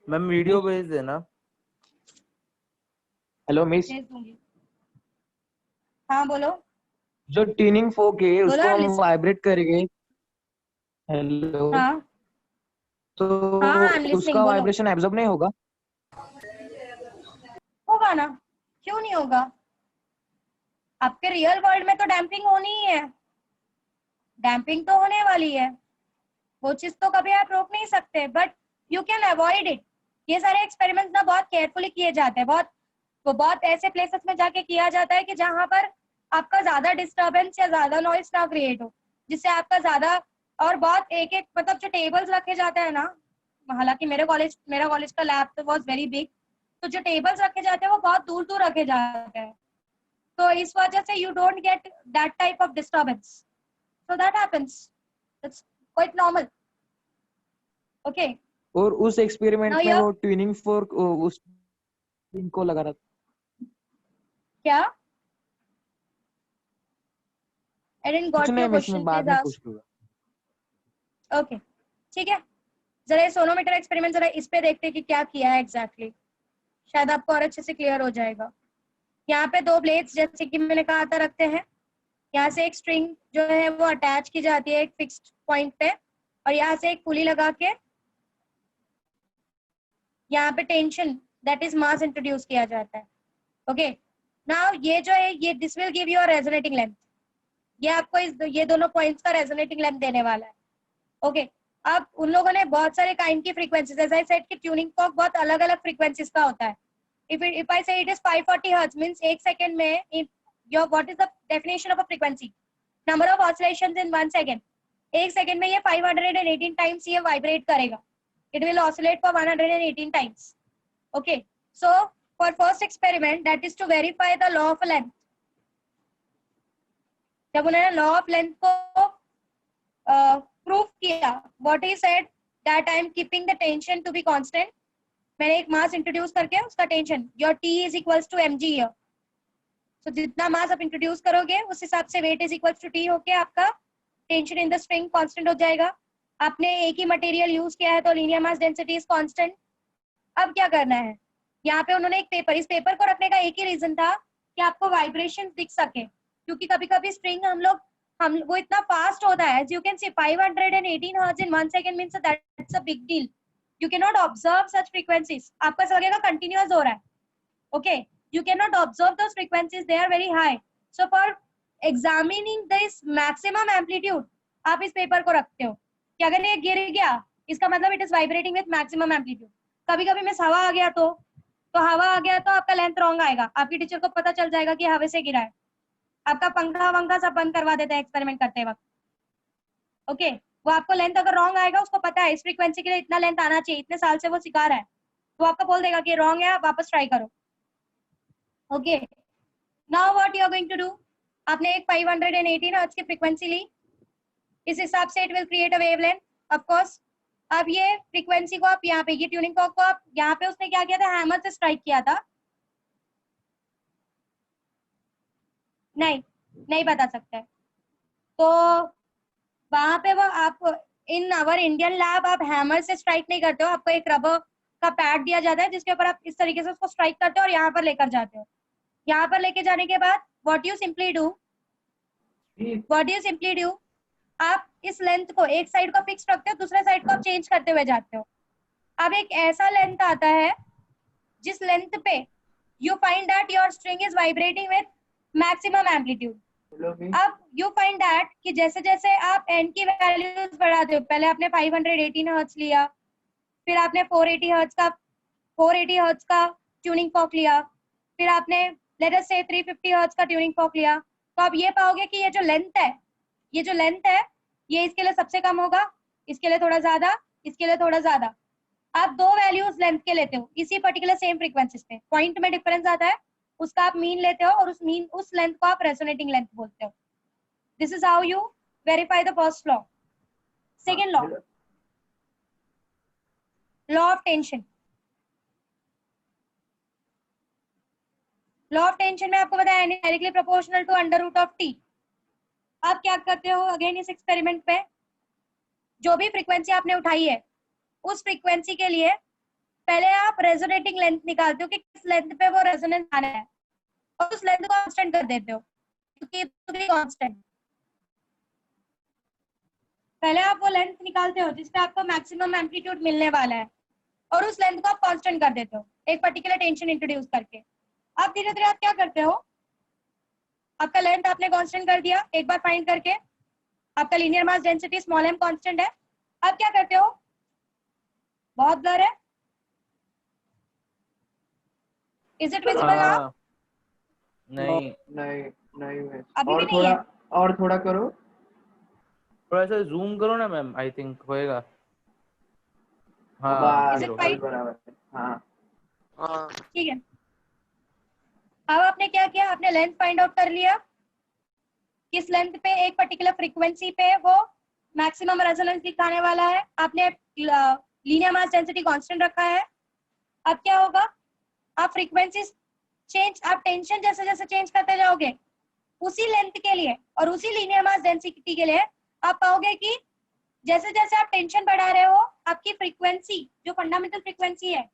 Ma'am video भेज देना। Hello miss, भेज दूंगी। हाँ बोलो। जो tuning फोक है बोलो, उसको I'm हम listening. वाइब्रेट करेंगे। हेलो, हाँ तो हाँ, I'm listening, उसका बोलो। वाइब्रेशन एब्जॉर्ब नहीं होगा? होगा ना, क्यों नहीं होगा? आपके रियल वर्ल्ड में तो डैम्पिंग होनी ही है, डैम्पिंग तो होने वाली है, वो चीज तो कभी आप रोक नहीं सकते, but you can avoid it. ये सारे एक्सपेरिमेंट्स ना बहुत केयरफुली किए जाते हैं, बहुत ऐसे प्लेसेस में जाके किया जाता है कि जहाँ पर आपका ज्यादा डिस्टर्बेंस या ज्यादा नॉइस ना क्रिएट हो, जिससे आपका ज्यादा और बहुत एक एक मतलब जो टेबल्स रखे जाते हैं ना, हालांकि मेरा कॉलेज का लैब तो वाज वेरी बिग, तो जो टेबल्स रखे जाते हैं वो बहुत दूर दूर रखे जाते हैं, तो इस वजह से you don't get that type of disturbance, so that happens, it's quite normal. Okay, और उस एक्सपेरिमेंट Now में you- वो ट्यूनिंग फोर्क उस पिन को लगा रहा था। क्या? I didn't कुछ got नहीं your मिस, question, मैं बाद please में ask. पूछ लूंगा। ओके ठीक है, जरा ये सोनोमीटर एक्सपेरिमेंट जरा इस पे देखते हैं कि क्या किया है एग्जैक्टली, शायद आपको और अच्छे से क्लियर हो जाएगा। यहाँ पे दो ब्लेड्स जैसे कि मैंने कहा था रखते हैं, यहाँ से एक स्ट्रिंग जो है वो अटैच की जाती है एक फिक्स्ड पॉइंट पे, और यहाँ से एक पुली लगा के यहाँ पे tension that is mass introduce किया जाता है। ओके, नाउ ये जो है ये this will give you a resonating length, ये आपको ये दोनों पॉइंट्स का रेजोनेटिंग लेंथ देने वाला है। ओके, अब उन लोगों ने बहुत सारे काइंड की फ्रीक्वेंसीज, एज आई सेड कि ट्यूनिंग फॉर्क बहुत अलग अलग फ्रीक्वेंसीज का होता है। if I say it is 540 hertz means एक सेकंड में what is the definition of a frequency? Number of oscillations in 1 second. एक सेकंड में ये 518 टाइम्स ये वाइब्रेट करेगा, it will oscillate for 118 times. Okay, so for first experiment that is to verify the law of length, जब उन्होंने law of length को proof किया, what he said that I am keeping the tension to be constant, मैंने एक मास introduce करके उसका tension, your T is equals to mg here, so जितना mass आप इंट्रोड्यूस करोगे उस हिसाब से weight is equals to T होके आपका tension in the string constant हो जाएगा। आपने एक ही मटेरियल यूज किया है तो linear mass density is constant. अब क्या करना है, यहाँ पे उन्होंने एक पेपर, इस पेपर को रखने का एक ही रीजन था कि आपको वाइब्रेशन दिख सके, क्योंकि कभी कभी स्ट्रिंग हम वो इतना फास्ट होता है, as you can see 518 hertz in 1 second means that's a big deal, you cannot observe such frequencies, आपको ऐसा लगेगा continuous हो रहा है। okay, you cannot observe those frequencies, they are very high, so for examining this maximum amplitude आप इस paper को रखते हो कि अगर ये गिर गया इसका मतलब it is vibrating with maximum amplitude। कभी कभी मिस हवा आ गया तो हवा आ गया तो आपका लेंथ रॉन्ग आएगा, आपकी टीचर को पता चल जाएगा कि हवा से गिरा है, आपका पंखा वंखा सब बंद करवा देते हैं एक्सपेरिमेंट करते वक्त। ओके, वो आपको लेंथ अगर रॉन्ग आएगा, उसको पता है इस फ्रीक्वेंसी के लिए इतना लेंथ आना चाहिए, इतने साल से वो सिखा रहा है, तो आपको बोल देगा कि रॉन्ग है, आप वापस ट्राई करो। Okay, now what you are going to do, आपने एक 518 हर्ट्ज की फ्रीक्वेंसी ली, इस हिसाब से it will create a wavelength of course. अब ये फ्रीक्वेंसी को आप यहाँ पे, ये ट्यूनिंग फॉर्क को आप यहाँ पे उसने क्या किया था, हैमर से स्ट्राइक किया था, नहीं बता सकते, तो वहां पे वो आप इन आवर इंडियन लैब आप हैमर से स्ट्राइक नहीं करते हो, आपको एक रबर का पैड दिया जाता है जिसके ऊपर आप इस तरीके से उसको स्ट्राइक करते हो और यहाँ पर लेकर जाते हो। यहाँ पर लेके जाने के बाद what you simply do, what do you simply do, आप इस लेंथ को एक साइड को फिक्स रखते हो, दूसरे साइड को आप चेंज करते हुए जाते हो। अब एक ऐसा लेंथ आता है जिस लेंथ पे you find that your string is vibrating with maximum amplitude. अब यू फाइंड दैट कि जैसे जैसे आप n की वैल्यूज बढ़ाते हो, पहले आपने 518 हर्ट्ज लिया, फिर आपने 480 हर्ट्ज का ट्यूनिंग फॉर्क लिया, फिर आपने लेट अस से 350 हर्ट्ज का ट्यूनिंग फॉर्क लिया, तो आप ये पाओगे कि ये जो लेंथ है, ये इसके लिए सबसे कम होगा, इसके लिए थोड़ा ज्यादा, इसके लिए थोड़ा ज्यादा। आप दो वैल्यूज लेंथ के लेते हो इसी पर्टिकुलर सेम फ्रीक्वेंसीज पे, पॉइंट में डिफरेंस आता है, उसका आप मीन लेते हो और उस लेंथ को आप रेजोनेटिंग लेंथ बोलते हो। This is how you verify the first law. Second law of tension. Law of tension में आपको बताया directly proportional to under root of T. आप क्या करते हो अगेन इस एक्सपेरिमेंट पे, जो भी फ्रीक्वेंसी आपने उठाई है उस फ्रीक्वेंसी के लिए पहले आप रेजोनेटिंग लेंथ निकालते हो कि किस लेंथ पे वो रेजोनेंस आना है, और उस लेंथ को कांस्टेंट कर देते हो क्योंकि कांस्टेंट। पहले आप वो लेंथ निकालते हो जिसपे आपको मैक्सिमम एम्पलीट्यूड मिलने वाला है, और उस लेंथ को आप कांस्टेंट कर देते हो एक पर्टिकुलर टेंशन इंट्रोड्यूस करके। अब धीरे धीरे आप क्या करते हो, आपका लेंथ आपने कांस्टेंट कर दिया एक बार फाइंड करके, आपका linear mass density small m constant है। अब क्या करते हो, बहुत ब्लर है, इज इट विजिबल नाउ? नहीं, अभी और भी नहीं है? और थोड़ा करो, थोड़ा सा जूम करो ना मैम, आई थिंक होएगा। हाँ बस Is it zero। fine? बराबर है। हाँ ठीक है। अब आपने क्या किया, आपने लेंथ फाइंड आउट कर लिया, किस लेंथ पे एक पर्टिकुलर फ्रीक्वेंसी पे वो मैक्सिमम रेजोनेंस दिखाने वाला है, आपने लीनियर मास डेंसिटी कांस्टेंट रखा है। अब क्या होगा, आप फ्रीक्वेंसी चेंज, आप टेंशन जैसे जैसे चेंज करते जाओगे उसी लेंथ के लिए और उसी लीनियर मास डेंसिटी के लिए आप पाओगे कि जैसे जैसे आप टेंशन बढ़ा रहे हो आपकी फ्रीक्वेंसी जो फंडामेंटल फ्रीक्वेंसी है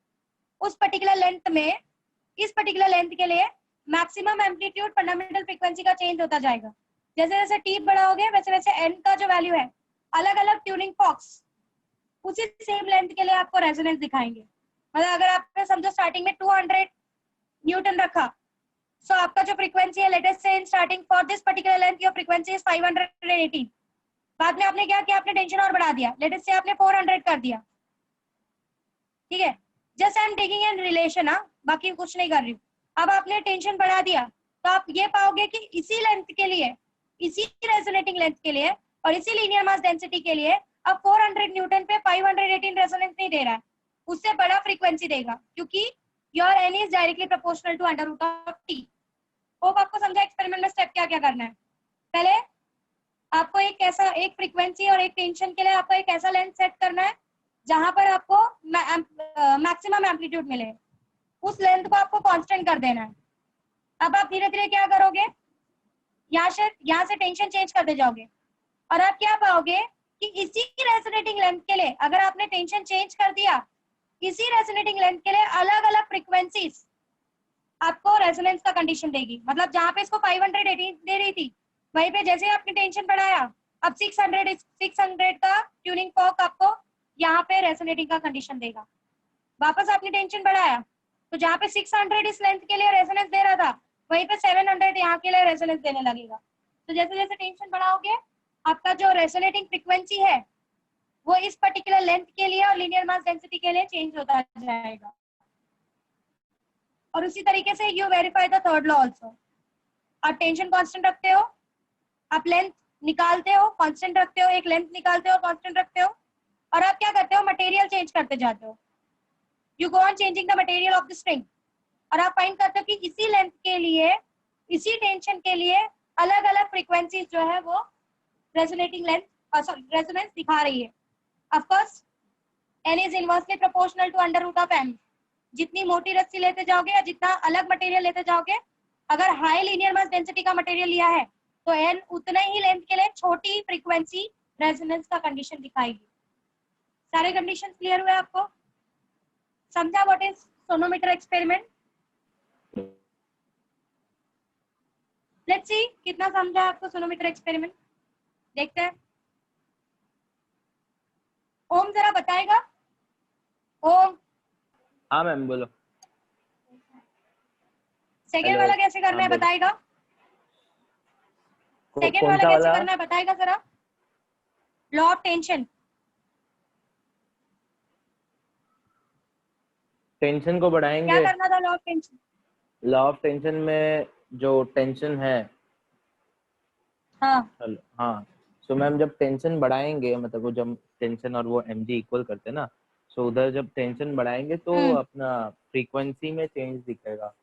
उस पर्टिकुलर लेंथ में, इस पर्टिकुलर लेंथ के लिए मैक्सिमम एम्पलीट्यूड फंडामेंटल फ्रीक्वेंसी का चेंज होता जाएगा। जैसे जैसे टी बढ़ाओगे वैसे वैसे एन का जो वैल्यू है, अलग अलग ट्यूनिंग फॉक्स उसी सेम लेंथ के लिए आपको रेजोनेंस दिखाएंगे। मतलब अगर आपने समझो स्टार्टिंग में 200 न्यूटन रखा, सो आपका जो फ्रीक्वेंसी है लेट अस से in starting for this particular length your frequency is 518। बाद में आपने क्या किया, आपने टेंशन और बढ़ा दिया, लेट अस से आपने 400 कर दिया। ठीक है, just I am taking in relation, बाकी कुछ नहीं कर रही हूँ। अब आपने टेंशन बढ़ा दिया तो आप ये पाओगे कि इसी लेंथ के लिए, इसी रेजोनेटिंग लेंथ के लिए और इसी लीनियर मास डेंसिटी के लिए अब 400 न्यूटन पे 518 रेजोनेंस नहीं दे रहा है, उससे बड़ा फ्रीक्वेंसी देगा क्योंकि your N is directly proportional to under root of T. Hope आपको समझा एक्सपेरिमेंट में स्टेप क्या क्या करना है। पहले आपको एक फ्रीक्वेंसी और एक टेंशन के लिए आपको एक ऐसा लेंथ सेट करना है जहां पर आपको मैक्सिमम एम्पलीट्यूड मिले, उस लेंथ को आपको कांस्टेंट कर देना है। अब आप धीरे धीरे क्या करोगे, यहाँ से टेंशन चेंज करते जाओगे और आप क्या पाओगे कि इसी रेजोनेटिंग लेंथ के लिए अगर आपने टेंशन चेंज कर दिया, इसी रेजोनेटिंग लेंथ के लिए अलग अलग फ्रीक्वेंसीज आपको रेजोनेंस का कंडीशन देगी। मतलब जहां पे इसको 518 दे रही थी वहीं पे जैसे आपने टेंशन बढ़ाया अब 600 का ट्यूनिंग फॉर्क आपको यहाँ पे रेजोनेटिंग का कंडीशन देगा। वापस आपने टेंशन बढ़ाया तो जहाँ पे 600 इस लेंथ के लिए रेजोनेंस दे रहा था वहीं पे 700 यहाँ के लिए रेजोनेंस देने लगेगा। तो जैसे जैसे टेंशन बढ़ाओगे आपका जो रेजोनेटिंग फ्रीक्वेंसी है वो इस पर्टिकुलर लेंथ के लिए और लीनियर मास डेंसिटी के लिए चेंज होता जाएगा। और उसी तरीके से you verify the third law also. आप टेंशन कांस्टेंट रखते हो, आप लेंथ निकालते हो कांस्टेंट रखते हो, एक लेंथ निकालते हो कांस्टेंट रखते हो, और आप क्या करते हो मटेरियल चेंज करते जाते हो। You go on changing the material of the string और आप फाइंड करते हो कि इसी लेंथ के लिए, इसी टेंशन के लिए अलग अलग फ्रीक्वेंसीज जो है वो रेजोनेटिंग लेंथ रेजोनेंस दिखा रही है। Of course n is inversely proportional to under root of m। जितनी मोटी रस्सी लेते जाओगे या जितना अलग मटेरियल लेते जाओगे, अगर हाई लीनियर मास डेंसिटी का मटेरियल लिया है तो n उतना ही लेंथ के लिए छोटी फ्रीक्वेंसी रेजोनेंस का कंडीशन दिखाएगी। सारे कंडीशन क्लियर हुए आपको? समझा what is sonometer experiment? Let's see कितना समझा आपको सोनोमीटर एक्सपेरिमेंट, देखते हैं। ओम जरा बताएगा। ओम हाँ मैम बोलो। Second hello. वाला कैसे करना हाँ, है बोलो। बताएगा। सेकेंड कौन वाला सा कैसे वाला? करना है बताएगा जरा। Law of tension. टेंशन को क्या बढ़ाएंगे। करना था law of tension? Law of tension में जो टेंशन है, हाँ हेलो, हाँ, सो मैम जब टेंशन बढ़ाएंगे, मतलब वो जब टेंशन और वो mg इक्वल करते हैं ना, सो उधर जब टेंशन बढ़ाएंगे तो अपना फ्रीक्वेंसी में चेंज दिखेगा,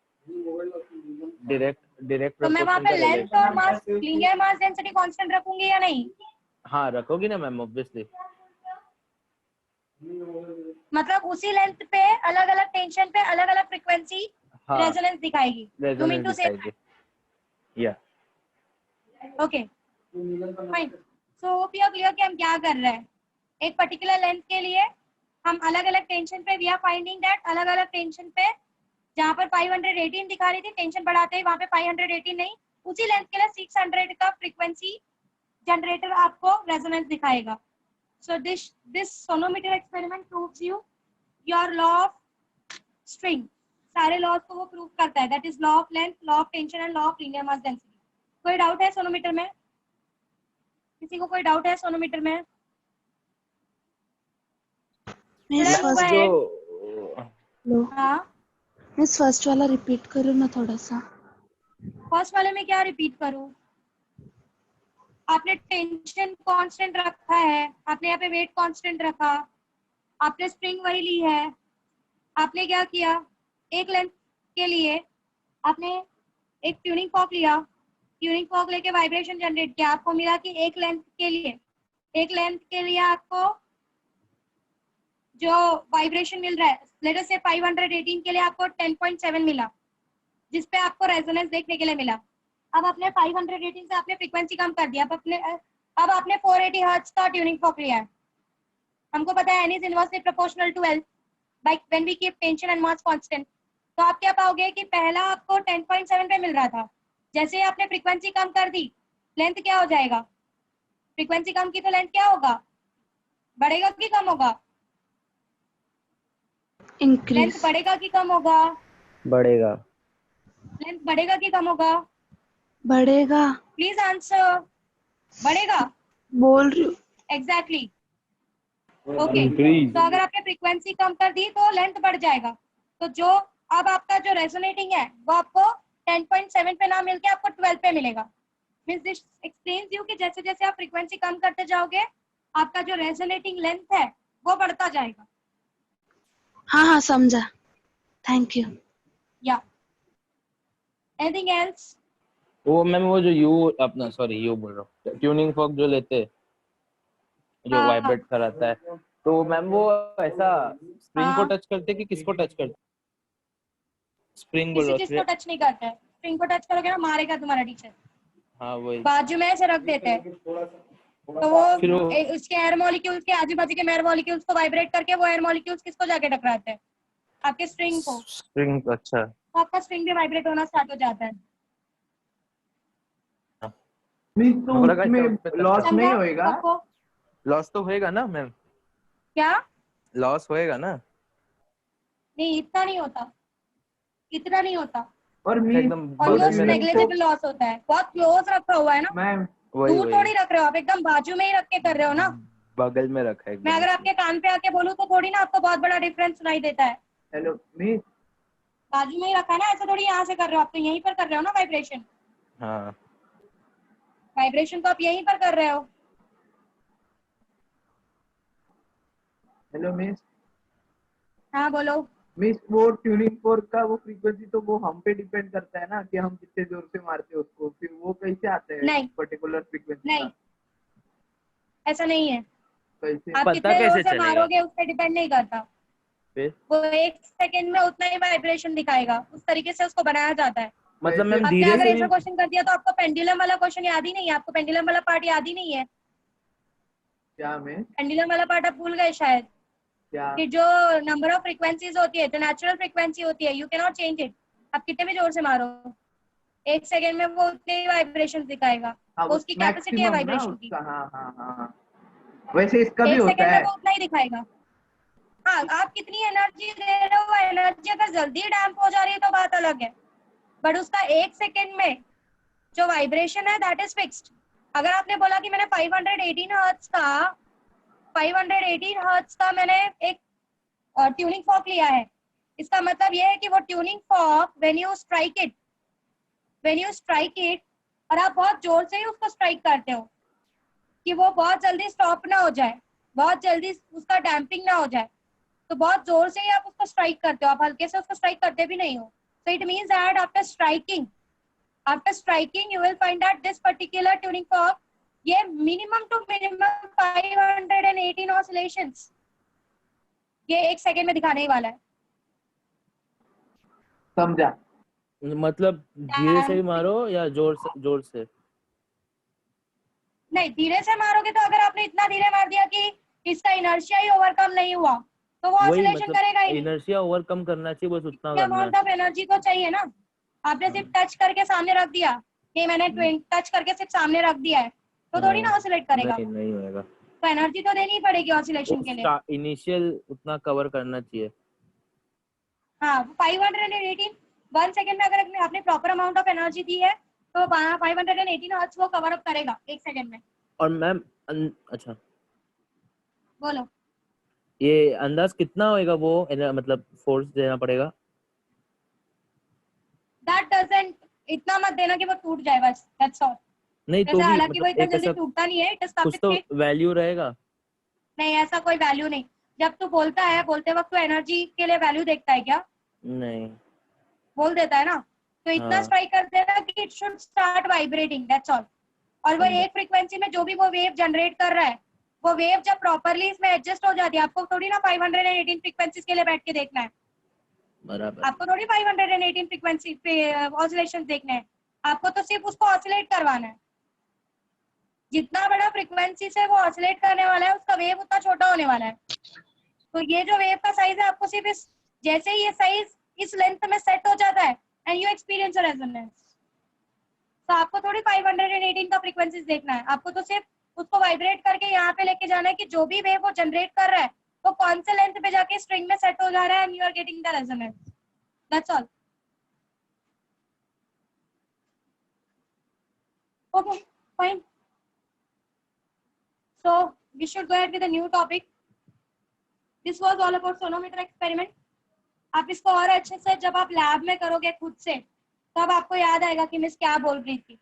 डायरेक्ट तो मैं वहाँ प्रोपोर्शन पे का लेंथ और रिलेशन। मास, लीनियर मास डेंसिटी कांस्टेंट रखूंगी या नहीं? हाँ रखोगी ना मैम, ऑब्वियसली। मतलब उसी लेंथ पे अलग अलग टेंशन पे अलग अलग फ्रीक्वेंसी हाँ रेजोनेंस दिखाएगी। यू मीन रेजोनेंस टू से दिखाएगी, या okay fine. So hope you are clear कि हम क्या कर रहे हैं। एक पर्टिकुलर लेंथ के लिए हम अलग अलग टेंशन पे वी आर फाइंडिंग दैट अलग अलग टेंशन पे जहाँ पर 518 दिखा रही थी, टेंशन बढ़ाते ही वहाँ पे 518 नहीं, उसी लेंथ के लिए 600 का फ्रीक्वेंसी जनरेटर आपको रेजोनेंस दिखाएगा। So this sonometer experiment proves you your law of string. सारे लॉज को वो प्रूव करता है, that is law of length, law of tension and law of linear mass density. कोई डाउट है सोनोमीटर में? किसी को कोई डाउट है सोनोमीटर में? Miss Let's ma'am go first ahead. जो हाँ मिस फर्स्ट वाला रिपीट करो ना थोड़ा सा। फर्स्ट वाले में क्या रिपीट करूं? आपने टेंशन कांस्टेंट रखा है, आपने यहाँ पे वेट कांस्टेंट रखा, आपने स्प्रिंग वही ली है, आपने क्या किया, एक लेंथ के लिए आपने एक ट्यूनिंग फॉर्क लिया, ट्यूनिंग फॉर्क लेके वाइब्रेशन जनरेट किया, आपको मिला कि एक लेंथ के लिए आपको जो वाइब्रेशन मिल रहा है, लेट अस से 518 के लिए आपको 10.7 मिला, जिसपे आपको रेजोनेंस देखने के लिए मिला। अब आपने 518 से आपने फ्रीक्वेंसी कम कर दिया, अब आपने 480 हर्ट्ज का ट्यूनिंग फॉर्क लिया है। हमको पता है n is inversely proportional to L by when we keep tension and mass constant। तो आप क्या पाओगे कि पहला आपको 10.7 पे मिल रहा था, जैसे ही आपने फ्रीक्वेंसी कम कर दी लेंथ क्या हो जाएगा? फ्रीक्वेंसी कम की तो लेंथ क्या होगा? बढ़ेगा कि कम होगा? लेंथ इंक्रीज बढ़ेगा कि कम होगा? बढ़ेगा। लेंथ बढ़ेगा कि कम होगा? बढ़ेगा। Please answer. बढ़ेगा। बोल रही हूँ। Exactly okay. तो अगर आपने फ्रीक्वेंसी कम कर दी तो लेंथ बढ़ जाएगा। तो जो अब आपका जो रेजोनेटिंग है वो आपको 10.7 पे ना मिलके आपको 12 पे मिलेगा। मींस दिस एक्सप्लेन्स यू कि जैसे जैसे आप फ्रीक्वेंसी कम करते जाओगे आपका जो रेजोनेटिंग लेंथ है वो बढ़ता जाएगा। हाँ हाँ समझा। Thank you. या एनीथिंग एल्स? वो मैम वो जो यू अपना, सॉरी यू बोल रहा हूँ, ट्यूनिंग फॉर्क जो लेते जो हाँ वाइब्रेट कराता है, तो मैम वो ऐसा स्प्रिंग को हाँ, टच करते कि किसको टच करते? स्प्रिंग बोल किसी चीज को रहा हूँ। टच नहीं करता है। स्प्रिंग को टच करोगे ना मारेगा तुम्हारा टीचर। हाँ वही। बाजू में ऐसे रख देते हैं तो वो फिर वो उसके एयर मॉलिक्यूल्स के आजू बाजू के एयर मॉलिक्यूल्स को वाइब्रेट करके वो एयर मॉलिक्यूल्स किसको जाके टकराते हैं? आपके स्ट्रिंग को। स्प्रिंग, अच्छा। तो आपका स्ट्रिंग भी वाइब्रेट होना स्टार्ट हो जाता है। नहीं तो हमको लगा उसमें उस पे touch लॉस करते। नहीं समझा होएगा? सबको? लॉस तो होएगा ना मैम? क्या? लॉस होएगा ना? नहीं इतना नहीं होता, इतना नहीं होता। और मीन एकदम बगल ऑलमोस्ट में ट्यूनिंग नेग्लिजिबल लॉस होता है। बहुत क्लोज रखा हुआ है ना, मैम वही दूर थोड़ी रख रहे हो आप, एकदम बाजू में ही रख के कर रहे हो ना। बगल में रखा है मैं एकदम अगर इसलिए। आपके कान पे आके बोलूँ तो थोड़ी ना आपको बहुत बड़ा डिफरेंस सुनाई देता है। हेलो मिस, बाजू में ही रखा है ना, ऐसे थोड़ी यहाँ से कर रहे हो आप, तो यहीं पर कर रहे हो ना वाइब्रेशन। हाँ वाइब्रेशन तो आप यहीं पर कर रहे हो। हेलो मिस, हाँ बोलो। मिस वो ट्यूनिंग फोर्क का वो फ्रीक्वेंसी तो वो हम पे डिपेंड करता है ना कि हम कितने जोर से मारते हैं उसको, फिर वो कैसे आता है नहीं पर्टिकुलर फ्रीक्वेंसी नहीं, का? ऐसा नहीं है। कैसे? आप पता कितने जोर कैसे से चलेगा मारोगे उस पर डिपेंड नहीं करता। फिर? वो एक सेकंड में उतना ही वाइब्रेशन दिखाएगा, उस तरीके से उसको बनाया जाता है। मतलब मैम आपने धीरे अगर से ऐसा भी? क्वेश्चन कर दिया तो आपको पेंडुलम वाला क्वेश्चन याद ही नहीं है, आपको पेंडुलम वाला पार्ट याद ही नहीं है। क्या में? पेंडुलम वाला पार्ट आप भूल गए शायद, क्या? कि जो नंबर ऑफ फ्रीक्वेंसीज होती है, जो नेचुरल फ्रीक्वेंसी होती है, you can not change it. आप कितने भी जोर से मारो 1 सेकेंड में वो उतने वाइब्रेशन दिखाएगा, हाँ वो उसकी कैपेसिटी है मैक्सिमम ना वाइब्रेशन की। उसका, हाँ हाँ हाँ हाँ, वैसे इसका भी 1 होता सेकेंड में है। वो उतना ही दिखाएगा। हाँ, आप कितनी एनर्जी दे रहे हो, वो एनर्जी अगर जल्दी डैम्प हो जा रही है तो बात अलग है, बट उसका 1 सेकेंड में जो वाइब्रेशन है दैट इज फिक्स्ड। अगर आपने बोला कि मैंने 518 हर्ट्ज का मैंने एक ट्यूनिंग फॉर्क लिया है, इसका मतलब ये है कि वो tuning fork when you strike it और आप बहुत जोर से ही उसको स्ट्राइक करते हो कि वो बहुत जल्दी स्टॉप ना हो जाए, बहुत जल्दी उसका डैम्पिंग ना हो जाए, तो बहुत जोर से ही आप उसको स्ट्राइक करते हो, आप हल्के से उसको स्ट्राइक करते भी नहीं हो। So it means that after striking you will find that this particular tuning fork ये minimum to minimum 518 oscillations ये 1 सेकेंड में दिखाने ही वाला है। समझा? मतलब धीरे से ही मारो या जोर से? नहीं, धीरे से मारोगे तो अगर आपने इतना धीरे मार दिया कि इसका इनर्शिया ही ओवरकम नहीं हुआ तो वो वही ऑसिलेशन मतलब करेगा ही नहीं। इनर्शिया ओवरकम करना चाहिए, बस उतना करना अमाउंट है। ऑफ एनर्जी तो चाहिए ना। आपने सिर्फ टच करके सामने रख दिया कि मैंने टच करके सिर्फ सामने रख दिया है तो थोड़ी ना ऑसिलेट करेगा, नहीं होएगा। तो एनर्जी तो देनी ही पड़ेगी ऑसिलेशन के लिए। इनिशियल उतना कवर करना चाहिए। हाँ, 518 1 सेकेंड में अगर आपने प्रॉपर अमाउंट ऑफ एनर्जी दी है तो 518 हर्ट्ज वो कवर अप करेगा 1 सेकेंड में। और मैम अच्छा, बोलो। ये अंदाज कितना होएगा वो मतलब फोर्स देना पड़ेगा? दैट डजंट, इतना मत देना कि वो टूट जाए बस, दैट्स ऑल। नहीं तो जैसे भी हालांकि वो मतलब इतना एक जल्दी ऐसा टूटता नहीं है, इट इज कुछ तो काफी। वैल्यू रहेगा? नहीं, ऐसा कोई वैल्यू नहीं। जब तू बोलता है, बोलते वक्त तो एनर्जी के लिए वैल्यू देखता है क्या? नहीं। बोल देता है ना, तो इतना हाँ। स्ट्राइक कर देना कि it should start vibrating, that's all. और वो समझा। एक फ्रीक्वेंसी में जो भी वो वेव जनरेट कर रहा है, वो वेव जब प्रॉपर्ली इसमें एडजस्ट हो जाती है, आपको थोड़ी ना 518 फ्रीक्वेंसीज के लिए बैठ के देखना है, बराबर। आपको थोड़ी 518 फ्रीक्वेंसी पे ऑसिलेशंस देखने हैं, आपको तो सिर्फ उसको ऑसिलेट करवाना है। जितना बड़ा फ्रीक्वेंसी से वो ऑसिलेट करने वाला है उसका वेव उतना छोटा होने वाला है। तो ये जो वेव का साइज है, आपको सिर्फ इस जैसे ही ये साइज इस लेंथ में सेट हो जाता है and you experience a resonance, तो आपको थोड़ी 518 का फ्रीक्वेंसीज देखना है, आपको तो सिर्फ उसको वाइब्रेट करके यहाँ पे लेके जाना है कि जो भी वेव वो जनरेट कर रहा है वो कौन से लेंथ पे जाके स्ट्रिंग में सेट हो जा रहा है and you are getting the resonance, that's all. Okay, fine. So we should go ahead with a new topic. This was all about sonometer experiment. आप इसको और अच्छे से जब आप लैब में करोगे खुद से, तब आपको याद आएगा कि मिस क्या बोल रही थी।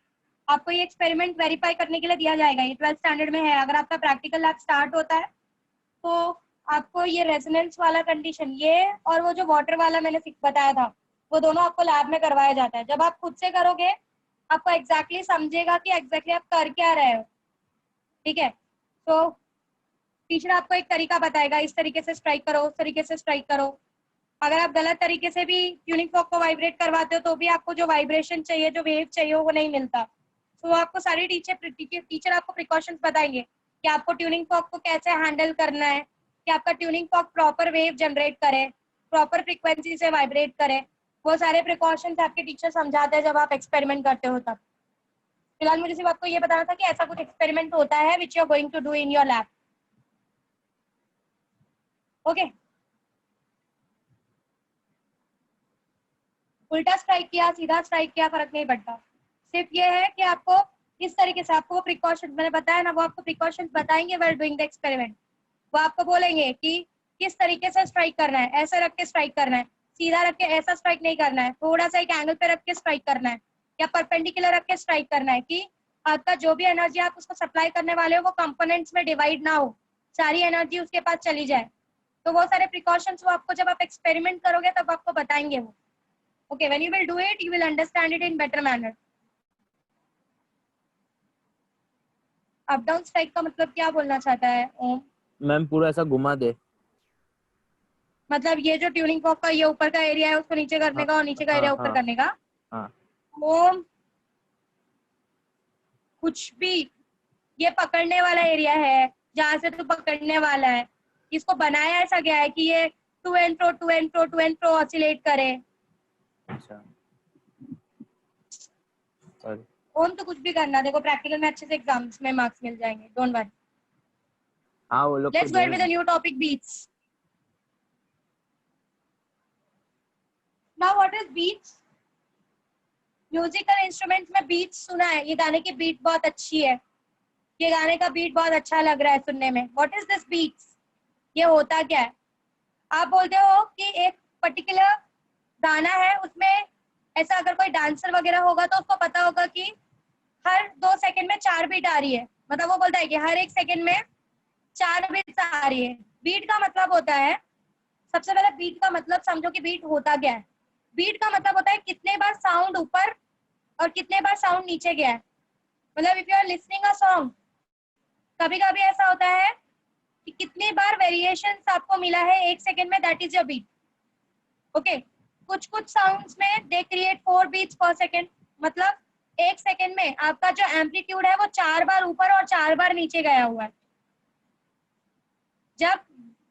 आपको ये एक्सपेरिमेंट वेरीफाई करने के लिए दिया जाएगा, ये 12th स्टैंडर्ड में है। अगर आपका प्रैक्टिकल लैब स्टार्ट होता है तो आपको ये रेजोनेंस वाला कंडीशन, ये और वो जो वाटर वाला मैंने बताया था, वो दोनों आपको लैब में करवाया जाता है। जब आप खुद से करोगे आपको एग्जैक्टली समझेगा कि एग्जैक्टली आप कर क्या रहे हो, ठीक है। तो टीचर आपको एक तरीका बताएगा, इस तरीके से स्ट्राइक करो, उस तरीके से स्ट्राइक करो। अगर आप गलत तरीके से भी ट्यूनिंग फॉर्क को वाइब्रेट करवाते हो तो भी आपको जो वाइब्रेशन चाहिए, जो वेव चाहिए, वो नहीं मिलता। तो आपको सारी टीचर आपको प्रिकॉशंस बताएंगे कि आपको ट्यूनिंग फॉर्क को कैसे हैंडल करना है, कि आपका tuning fork proper wave generate करे, प्रॉपर फ्रीक्वेंसी से वाइब्रेट करे। वो सारे प्रिकॉशंस आपके टीचर समझाते हैं जब आप एक्सपेरिमेंट करते हो तब। फिलहाल मुझे सिर्फ आपको ये बताना था कि ऐसा कुछ एक्सपेरिमेंट होता है which you are going to do in your lab. Okay, उल्टा स्ट्राइक किया, सीधा स्ट्राइक किया, फर्क नहीं पड़ता। सिर्फ ये है कि आपको इस तरीके से, आपको वो प्रिकॉशन मैंने बताया ना, वो आपको प्रिकॉशंस बताएंगे व्हाइल डूइंग द एक्सपेरिमेंट। वो आपको बोलेंगे कि किस तरीके से स्ट्राइक करना है, ऐसे रख के स्ट्राइक करना है, सीधा रख के ऐसा स्ट्राइक नहीं करना है, थोड़ा सा एक एंगल पे रख के स्ट्राइक करना है, या परपेंडिकुलर रख के स्ट्राइक करना है, कि आपका जो भी एनर्जी आप उसको सप्लाई करने वाले हो वो कंपोनेंट्स में डिवाइड ना हो, सारी एनर्जी उसके पास चली जाए। तो वो सारे प्रिकॉशंस वो आपको जब आप एक्सपेरिमेंट करोगे तब आपको बताएंगे वो। Okay, when you will do it you will understand it in better manner. Up down strike का मतलब क्या बोलना चाहता है ओम? मैम पूरा ऐसा घुमा दे। मतलब ये जो ट्यूनिंग फॉर्क का ये ऊपर का एरिया है उसको नीचे करने का, और नीचे का एरिया ऊपर करने का। हाँ। ओम, कुछ भी ये पकड़ने वाला एरिया है जहां से तू पकड़ने वाला है, इसको बनाया ऐसा गया है कि ये टू एंड फ्रो ऑसिलेट करे। अच्छा। सॉरी। ओम तो कुछ भी करना, देखो प्रैक्टिकल में अच्छे से एग्जाम्स में मार्क्स मिल जाएंगे, डोंट वरी। हाँ वो लोग let's go with the new topic, beats. Now what is beats? Musical instruments में बीट्स सुना है, ये गाने की बीट बहुत अच्छी है, ये गाने का बीट बहुत अच्छा लग रहा है सुनने में। What is this beats? ये होता क्या है? आप बोलते हो कि एक पर्टिकुलर गाना है, उसमें ऐसा अगर कोई डांसर वगैरह होगा तो उसको पता होगा कि हर 2 सेकंड में 4 बीट आ रही है, मतलब वो बोलता है कि हर 1 सेकंड में 4 बीट्स आ रही है। बीट का मतलब होता है, सबसे पहले बीट का मतलब समझो कि बीट होता क्या है। बीट का मतलब होता है कितने बार साउंड ऊपर और कितने बार साउंड नीचे गया है। मतलब if you are listening a song, कभी कभी ऐसा होता है कि कितनी बार वेरिएशंस आपको मिला है 1 सेकंड में, that is your beat. Okay, कुछ कुछ साउंड्स में they create 4 beats per second, मतलब 1 सेकंड में आपका जो एम्पलीट्यूड है वो 4 बार ऊपर और 4 बार नीचे गया हुआ है। जब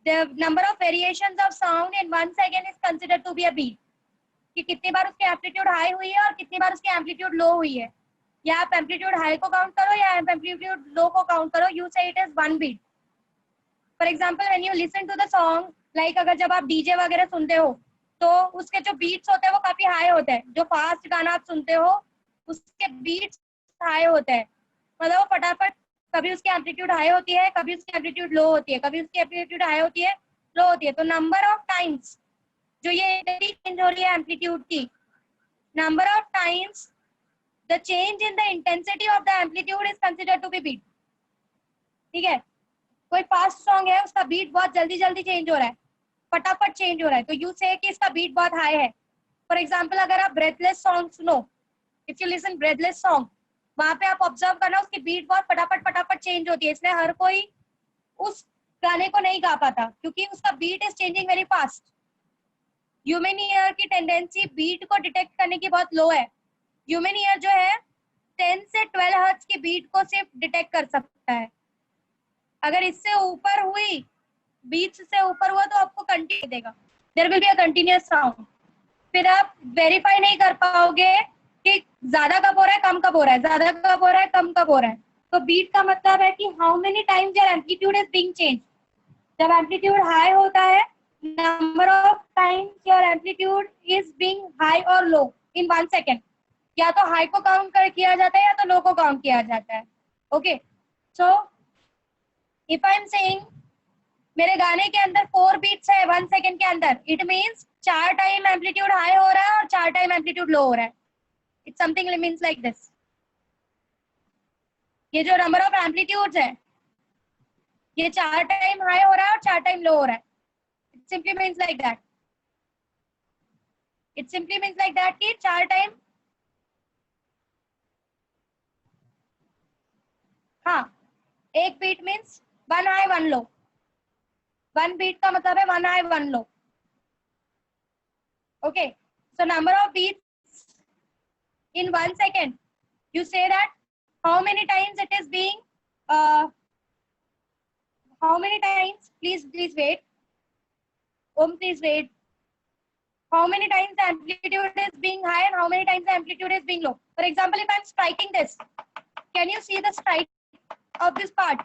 the number of variations of sound in 1 second is considered to be a beat, कि कितनी बार उसकी एम्पलीट्यूड हाई हुई है और कितनी बार उसकी एम्पलीट्यूड लो हुई है। या आप एम्पलीट्यूड हाई को काउंट करो या एम्पलीट्यूड लो को काउंट करो, you say it is 1 beat. For example when you listen to the song, like अगर जब आप डीजे वगैरह सुनते हो तो उसके जो बीट्स होते हैं वो काफी हाई होते हैं। जो फास्ट गाना आप सुनते हो उसके बीट्स हाई होते हैं, मतलब वो फटाफट, कभी उसकी एम्पलीट्यूड हाई होती है, कभी उसकी एम्पलीट्यूड लो होती है, कभी उसकी एम्पलीट्यूड हाई होती है, लो होती है। तो नंबर ऑफ टाइम्स जो ये चेंज हो रही है एम्पलीट्यूड की, number of times the change in the intensity of the amplitude is considered to be beat. ठीक है, कोई फास्ट सॉन्ग है, उसका बीट बहुत जल्दी जल्दी चेंज हो रहा है, फटाफट चेंज हो रहा है, तो यू से कि इसका बीट बहुत हाई है। फॉर एग्जाम्पल अगर आप ब्रेथलेस सॉन्ग सुनो, if you listen breathless song, वहां पे आप ऑब्जर्व करना उसकी बीट बहुत फटाफट फटाफट चेंज होती है, इसलिए हर कोई उस गाने को नहीं गा पाता क्योंकि उसका beat is changing very fast. Human ear की टेंडेंसी बीट को डिटेक्ट करने की बहुत लो है। ह्यूमन ईयर जो है 10 से 12 हर्ट्ज की बीट को सिर्फ डिटेक्ट कर सकता है। अगर इससे ऊपर हुई, बीट्स से ऊपर हुआ, तो आपको कंटिन्यू देगा, there will be a continuous sound. फिर आप वेरीफाई नहीं कर पाओगे कि ज्यादा कब हो रहा है कम कब हो रहा है, ज्यादा कब हो रहा है कम कब हो रहा है। तो बीट का मतलब है कि how many times your amplitude is being change. जब एम्पलीट्यूड हाई होता है, number of times your amplitude is being high और लो इन 1 सेकेंड। या तो हाई को काउंट कर किया जाता है या तो लो को काउंट किया जाता है। Okay, so if I am saying मेरे गाने के अंदर 4 बीट्स है 1 सेकेंड के अंदर, it means 4 time amplitude high हो रहा है और 4 टाइम एम्पलीट्यूड लो हो रहा है। It's something means like this. ये जो नंबर ऑफ एम्पलीट्यूड्स है, ये 4 टाइम हाई हो रहा है और 4 टाइम लो हो रहा है। It simply means like that, it simply means like that कि 4 टाइम, हाँ, एक beat means 1 high 1 low. 1 beat का मतलब है 1 high 1 low. Okay, so number of beats in 1 second, you say that how many times it is being how many times, please wait, please wait, how many times the amplitude is being high and how many times the amplitude is being low. For example, if I am striking this, can you see the strike of this part?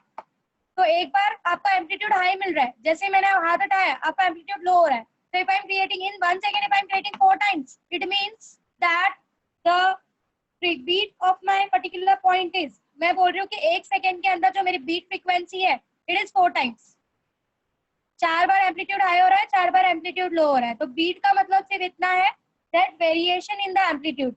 तो एक बार आपका amplitude high मिल रहा है, जैसे मैंने हाथ उठाया आपका एम्पलीट्यूड लो हो रहा है। So if I am creating in 1 second, if I am creating 4 times, it means that the beat of my particular point is, मैं बोल रही हूँ कि 1 सेकेंड के अंदर जो मेरी बीट फ्रीक्वेंसी है, it is 4 times. 4 bar amplitude high हो रहा है, 4 बार एम्पलीट्यूड लो हो रहा है। तो बीट का मतलब सिर्फ इतना है, that variation in the amplitude.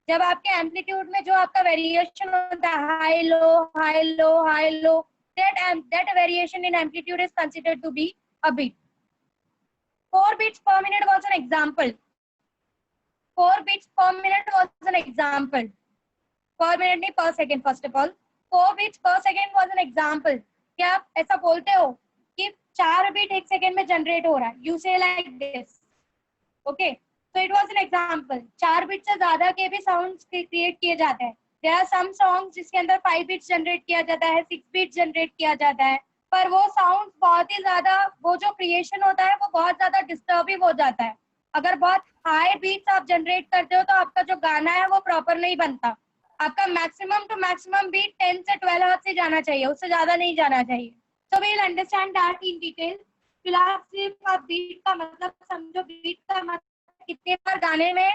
जब आपके एम्पलीट्यूड में जो आपका वेरिएशन होता है, high low high low high low, that variation in amplitude is considered to be a beat. 4 beats per minute was an example. 4 beats per minute was an example. Per minute नहीं, per second first of all. 4 beats per second was an example. क्या आप ऐसा बोलते हो कि 4 beat 1 second में generate हो रहा है? You say like this. Okay. So it was an example. 4 beat से ज्यादा के भी साउंड्स क्रिएट किए जाते हैं। There are some songs जिसके अंदर 5 बीट्स जनरेट किया जाता है, 6 बीट्स जनरेट किया जाता है, पर वो साउंड बहुत ही ज्यादा, वो जो क्रिएशन होता है वो बहुत ज्यादा डिस्टर्बिंग हो जाता है। अगर बहुत हाई बीट्स आप जनरेट करते हो तो आपका जो गाना है वो प्रॉपर नहीं बनता। आपका मैक्सिमम टू मैक्सिमम बीट 10 से 12 हर्ट्ज से जाना चाहिए, उससे ज्यादा नहीं जाना चाहिए। So we will understand that in detail. फिलहाल सिर्फ आप बीट का मतलब समझो। बीट का मतलब कितने बार गाने में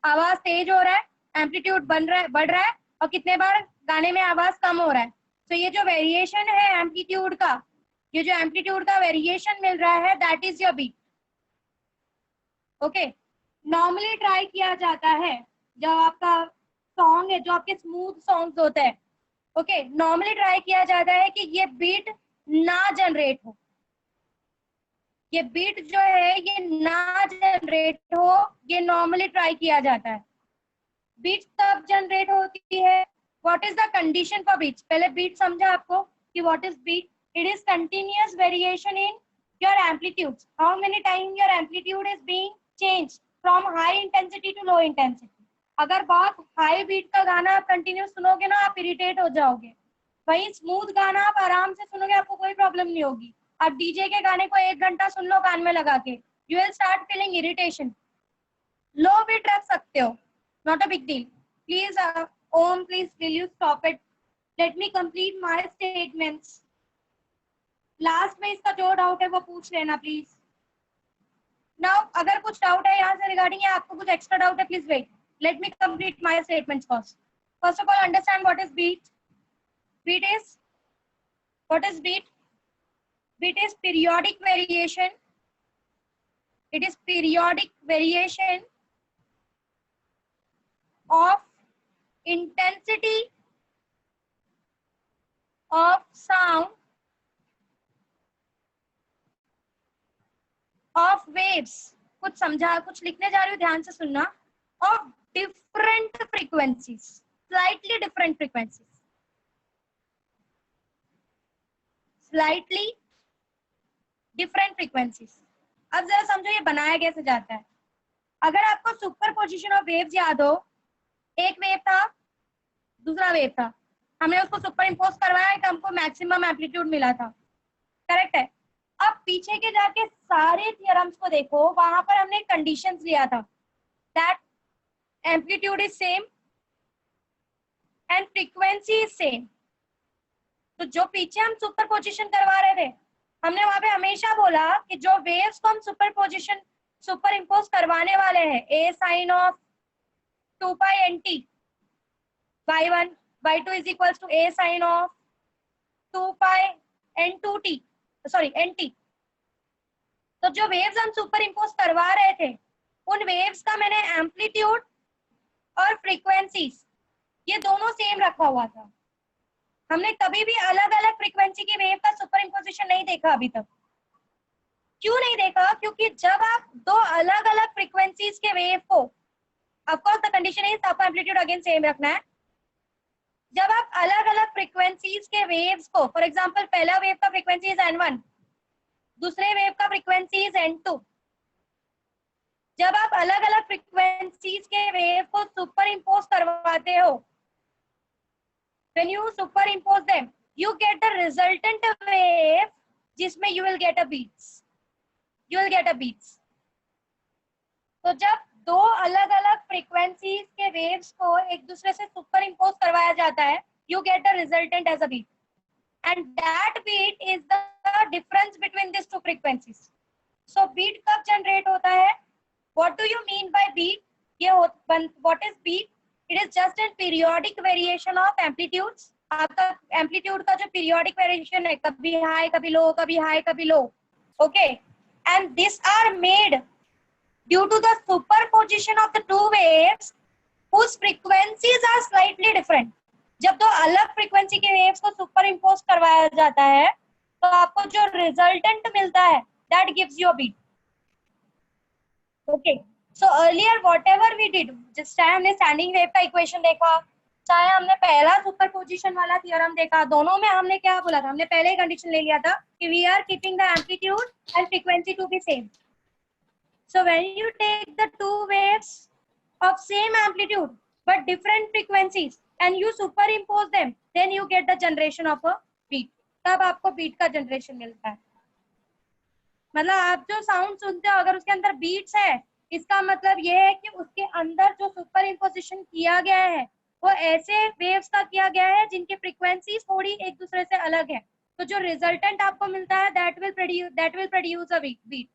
आवाज तेज हो रहा है, एम्पलीट्यूड बढ़ रहा है, और कितने बार गाने में आवाज कम हो रहा है। तो ये जो वेरिएशन है एम्पलीट्यूड का, ये जो एम्पलीट्यूड का वेरिएशन मिल रहा है, that is your beat. Okay, normally try किया जाता है जब आपका सॉन्ग है, जो आपके स्मूथ सॉन्ग्स होते हैं, ओके, नॉर्मली ट्राई किया जाता है कि ये बीट ना जनरेट हो, ये बीट जो है ये ना जनरेट हो, ये नॉर्मली ट्राई किया जाता है। बीट तब जनरेट होती है, what is the condition for beat? पहले बीट समझा आपको कि what is beat? It is continuous variation in your amplitudes, how many time your amplitude is being change from high intensity to low intensity. अगर बहुत high beat का गाना आप continue सुनोगे ना, आप इरिटेट हो जाओगे। वही स्मूथ गाना आप आराम से सुनोगे, आपको कोई प्रॉब्लम नहीं होगी। आप डीजे के गाने को 1 घंटा सुन लो कान में लगा के, you will start feeling irritation. Low beat रख सकते हो, not a big deal. Please Om, please will you stop it, let me complete my statements. Last में इसका जो डाउट है वो पूछ लेना प्लीज। नाउ अगर कुछ डाउट है यहाँ से रिगार्डिंग, या आपको कुछ एक्स्ट्रा डाउट है, please wait, let me complete my statements first. First of all understand what is beat. Beat is, what is beat? Beat is periodic variation. It is periodic variation of intensity of sound of waves. कुछ समझा, कुछ लिखने जा रही हूँ, ध्यान से सुनना। Of different frequencies, slightly different frequencies. Slightly different frequencies. अब जरा समझो ये बनाया कैसे जाता है। अगर आपको सुपर पोजिशन ऑफ वेव्स याद हो, एक वेव था, दूसरा वेव था, हमने उसको सुपर इम्पोज करवाया तो हमको मैक्सिमम एम्पलीट्यूड मिला था, करेक्ट है। अब पीछे के जाके सारे थियरम्स को देखो, वहां पर हमने कंडीशंस लिया था that amplitude is same and frequency is same. तो जो पीछे हम सुपर पोजिशन करवा रहे थे, हमने वहां पे हमेशा बोला कि जो वेव्स को हम सुपर इम्पोज करवाने वाले हैं, A sine of 2 pi nt y1 y2 is equals to A sine of 2 pi n2t, sorry nt। तो जो वेव्स हम सुपर इम्पोज करवा रहे थे, उन वेव्स का मैंने एम्पलीट्यूड और फ्रीक्वेंसीज ये दोनों सेम रखा हुआ था। हमने कभी भी अलग अलग फ्रीक्वेंसी की वेव का सुपर इम्पोजिशन नहीं देखा अभी तक। क्यों नहीं देखा? क्योंकि जब आप दो अलग अलग फ्रीक्वेंसीज के वेव को, of course the condition is आपका एम्पलीट्यूड अगेन सेम रखना है। जब आप अलग अलग फ्रीक्वेंसीज के वेव्स को, फॉर एग्जांपल पहला वेव का फ्रीक्वेंसी इज n1, दूसरे वेव का फ्रीक्वेंसी इज n2, जब आप अलग अलग फ्रीक्वेंसीज के वेव को सुपर इम्पोज करवाते हो, when you superimpose them, you get the resultant wave जिसमें you will get a beats, you will get a beats। तो जब दो अलग अलग फ्रीक्वेंसीज के वेव्स को एक दूसरे से सुपर इम्पोज करवाया जाता है, you get the resultant as a beat, and that beat is the difference between these two frequencies। So beat कब जनरेट होता है? What do you mean by beat? What is beat? It is just a periodic variation of amplitudes। आपका amplitude का जो periodic variation है, कभी high कभी लो, कभी हाई कभी low, okay. And this are made due to the superposition of the two waves whose frequencies are slightly different। जब दो अलग फ्रीक्वेंसी के वेव्स को सुपर इम्पोज करवाया जाता है, तो आपको जो रिजल्टेंट मिलता है, that gives you a beat, okay। So earlier whatever we did, जिस चाहे हमने स्टैंडिंग वेव का इक्वेशन देखा, चाहे हमने पहला सुपरपोजिशन वाला थ्योरम देखा, दोनों में हमने क्या बोला था? हमने पहले ही कंडीशन ले लिया था कि we are keeping the amplitude and frequency to be same. So when you take the two waves of same amplitude but different frequencies and you superimpose them, then you get the generation of a beat. तब आपको beat का generation मिलता है। मतलब आप जो sound सुनते हो, अगर उसके अंदर बीट्स है, इसका मतलब ये है कि उसके अंदर जो सुपर इम्पोजिशन किया गया है वो ऐसे वेव्स का किया गया है जिनकी फ्रीक्वेंसी थोड़ी एक दूसरे से अलग है, तो जो रिजल्टेंट आपको मिलता है that will produce a beat.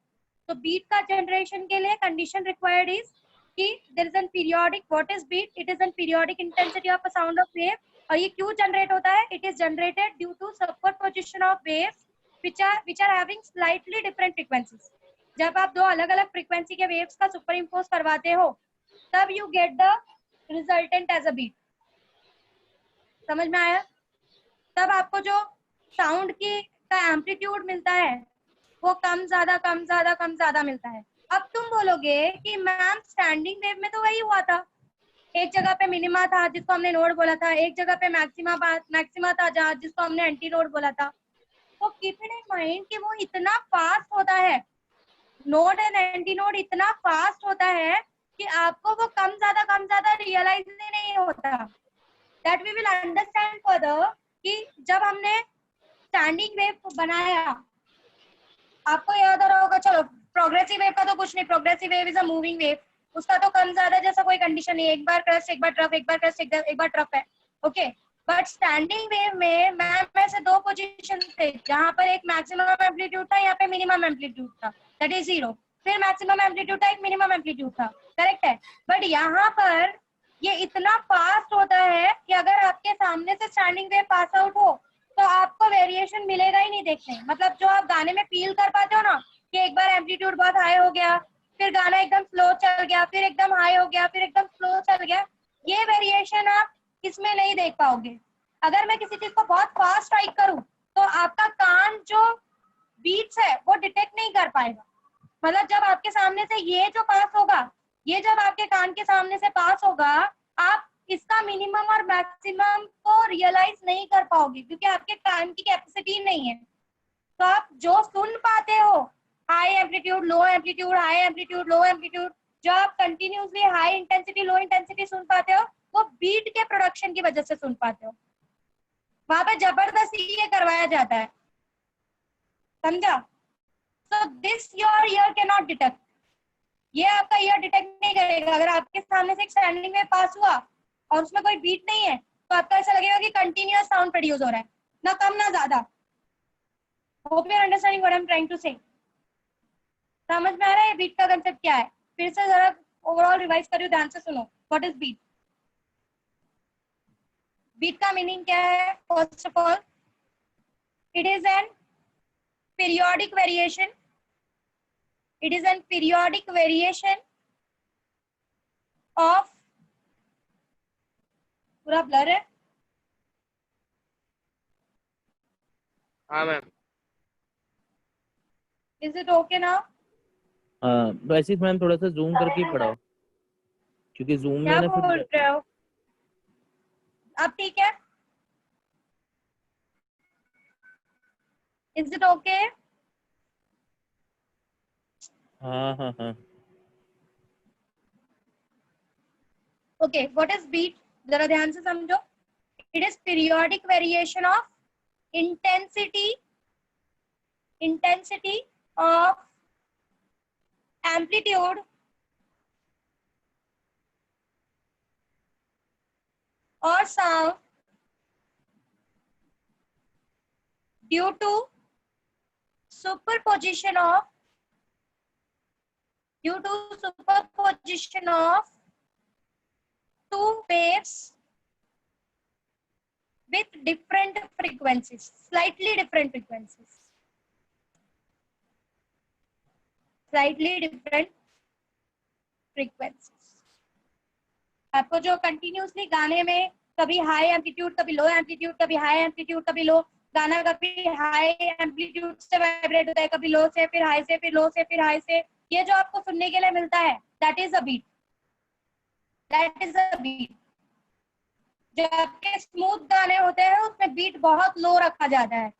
तो बीट का जनरेशन के लिए कंडीशन रिक्वायर्ड इज कि there is an periodic, what is beat, it is an periodic intensity of a sound of wave. और ये क्यों जनरेट होता है, it is generated due to superposition of waves which are having slightly different frequencies। जब आप दो अलग अलग फ्रीक्वेंसी के वेव्स का सुपर इम्पोज करवाते हो तब you get the resultant as a beat. समझ में आया? तब आपको जो साउंड की का एम्पलीट्यूड मिलता है वो कम ज्यादा कम ज्यादा कम ज्यादा मिलता है। अब तुम बोलोगे कि मैम स्टैंडिंग वेव में तो वही हुआ था, एक जगह पे मिनिमा था जिसको हमने नोड बोला था, एक जगह पे मैक्सिमा था जहाँ जिसको हमने एंटी नोड बोला था। तो कीप इन माइंड कि वो इतना फास्ट होता है, नोड एंड एंटी नोड इतना फास्ट होता है कि आपको वो कम ज्यादा रियलाइज नहीं होता। That we will understand further कि जब हमने स्टैंडिंग वेव बनाया, आपको याद आ रहा होगा, चलो प्रोग्रेसिव वेव का तो कुछ नहीं, progressive wave is a moving wave, उसका तो कम ज्यादा जैसा कोई कंडीशन नहीं, एक बार क्रस्ट एक बार ट्रफ, एक बार क्रस्ट एक बार ट्रफ है, ओके। बट स्टैंडिंग वेव में मैम में से दो पोजीशन थे जहां पर एक मैक्सिमम एम्पलीट्यूड था, यहाँ पे मिनिमम एम्पलीट्यूड था, दैट इज 0, फिर मैक्सिमम एम्पलीट्यूड था, एक मिनिमम एम्पलीट्यूड था, करेक्ट है। बट यहाँ पर ये इतना फास्ट होता है कि अगर आपके सामने से स्टैंडिंग वेव पास आउट हो तो आपको वेरिएशन मिलेगा ही नहीं देखने। मतलब जो आप गाने में फील कर पाते हो ना कि एक बार एम्पलीट्यूड बहुत हाई हो गया, फिर गाना एकदम स्लो चल गया, फिर एकदम हाई हो गया, फिर एकदम स्लो चल गया, ये वेरिएशन आप इसमें नहीं देख पाओगे। अगर मैं किसी चीज को बहुत फास्ट स्ट्राइक करूं तो आपका कान जो बीट्स है वो डिटेक्ट नहीं कर पाएगा। मतलब जब आपके सामने से ये जो पास होगा, ये जब आपके कान के सामने से पास होगा, आप इसका मिनिमम और मैक्सिमम को रियलाइज नहीं कर पाओगे क्योंकि आपके कान की कैपेसिटी नहीं है। तो आप जो सुन पाते हो high amplitude low amplitude, high amplitude low amplitude, जो आप continuously high intensity low intensity सुन पाते हो वो बीट के प्रोडक्शन की वजह से सुन पाते हो। वहां पे जबरदस्ती ये करवाया जाता है, समझा? So this your year can not detect, ये आपका ईयर डिटेक्ट नहीं करेगा। अगर आपके सामने से एक स्टैंडिंग में पास हुआ और उसमें कोई बीट नहीं है तो आपको ऐसा लगेगा कि कंटिन्यूअस साउंड प्रोड्यूस हो रहा है, ना कम ना ज्यादा। Hope you are understanding what I am trying to say. समझ में आ रहा है बीट का कंसेप्ट क्या है? फिर से जरा ओवरऑल रिवाइज करियो, ध्यान से सुनो। What is beat? बीट का मीनिंग क्या है? First of all it is an periodic variation, it is an periodic variation of, पूरा ब्लर है, हाँ ma'am. is it okay now? वैसे मैम थोड़ा सा जूम करके पढ़ाओ क्योंकि जूम में क्या ना बोल फिर रहे हो? अब ठीक है? is it okay? हाँ Okay, what is beat? जरा ध्यान से समझो। It is periodic variation of intensity of amplitude or sound due to superposition of two waves with different frequencies, slightly different frequencies, आपको जो कंटिन्यूसली गाने में कभी हाई एम्पलीट्यूड कभी लो एम्पलीट्यूड, कभी हाई एम्पलीट्यूड कभी लो, गाना कभी हाई एम्पलीट्यूड से वाइब्रेट होता है, कभी लो से फिर हाई से फिर लो से फिर हाई से, ये जो आपको सुनने के लिए मिलता है that is a beat, that is a beat. जो आपके स्मूथ गाने होते हैं उसमें बीट बहुत लो रखा जाता है।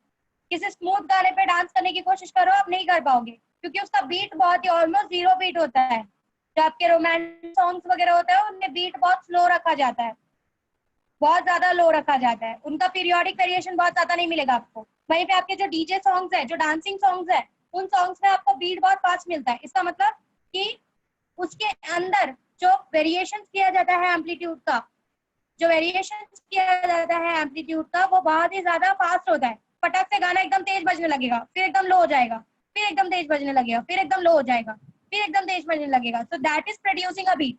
किसी स्मूथ गाने पे डांस करने की कोशिश करो, आप नहीं कर पाओगे क्योंकि उसका बीट बहुत ही ऑलमोस्ट 0 बीट होता है। जो आपके रोमांटिक सॉन्ग्स वगैरह होते हैं उनमें बीट बहुत स्लो रखा जाता है, बहुत ज्यादा लो रखा जाता है, उनका पीरियोडिक वेरिएशन बहुत ज्यादा नहीं मिलेगा आपको। वहीं पे आपके जो डीजे सॉन्ग्स है, जो डांसिंग सॉन्ग्स है, उन सॉन्ग्स में आपको बीट बहुत फास्ट मिलता है। इसका मतलब कि उसके अंदर जो वेरिएशन किया जाता है एम्पलीट्यूड का जो वेरिएशन किया जाता है एम्पलीट्यूड का वो बहुत ही ज्यादा फास्ट होता है। फटाक से गाना एकदम तेज बजने लगेगा, फिर एकदम लो हो जाएगा, फिर एकदम तेज बजने लगेगा, फिर एकदम लो हो जाएगा, फिर एकदम तेज बजने लगेगा। So that is producing a beat.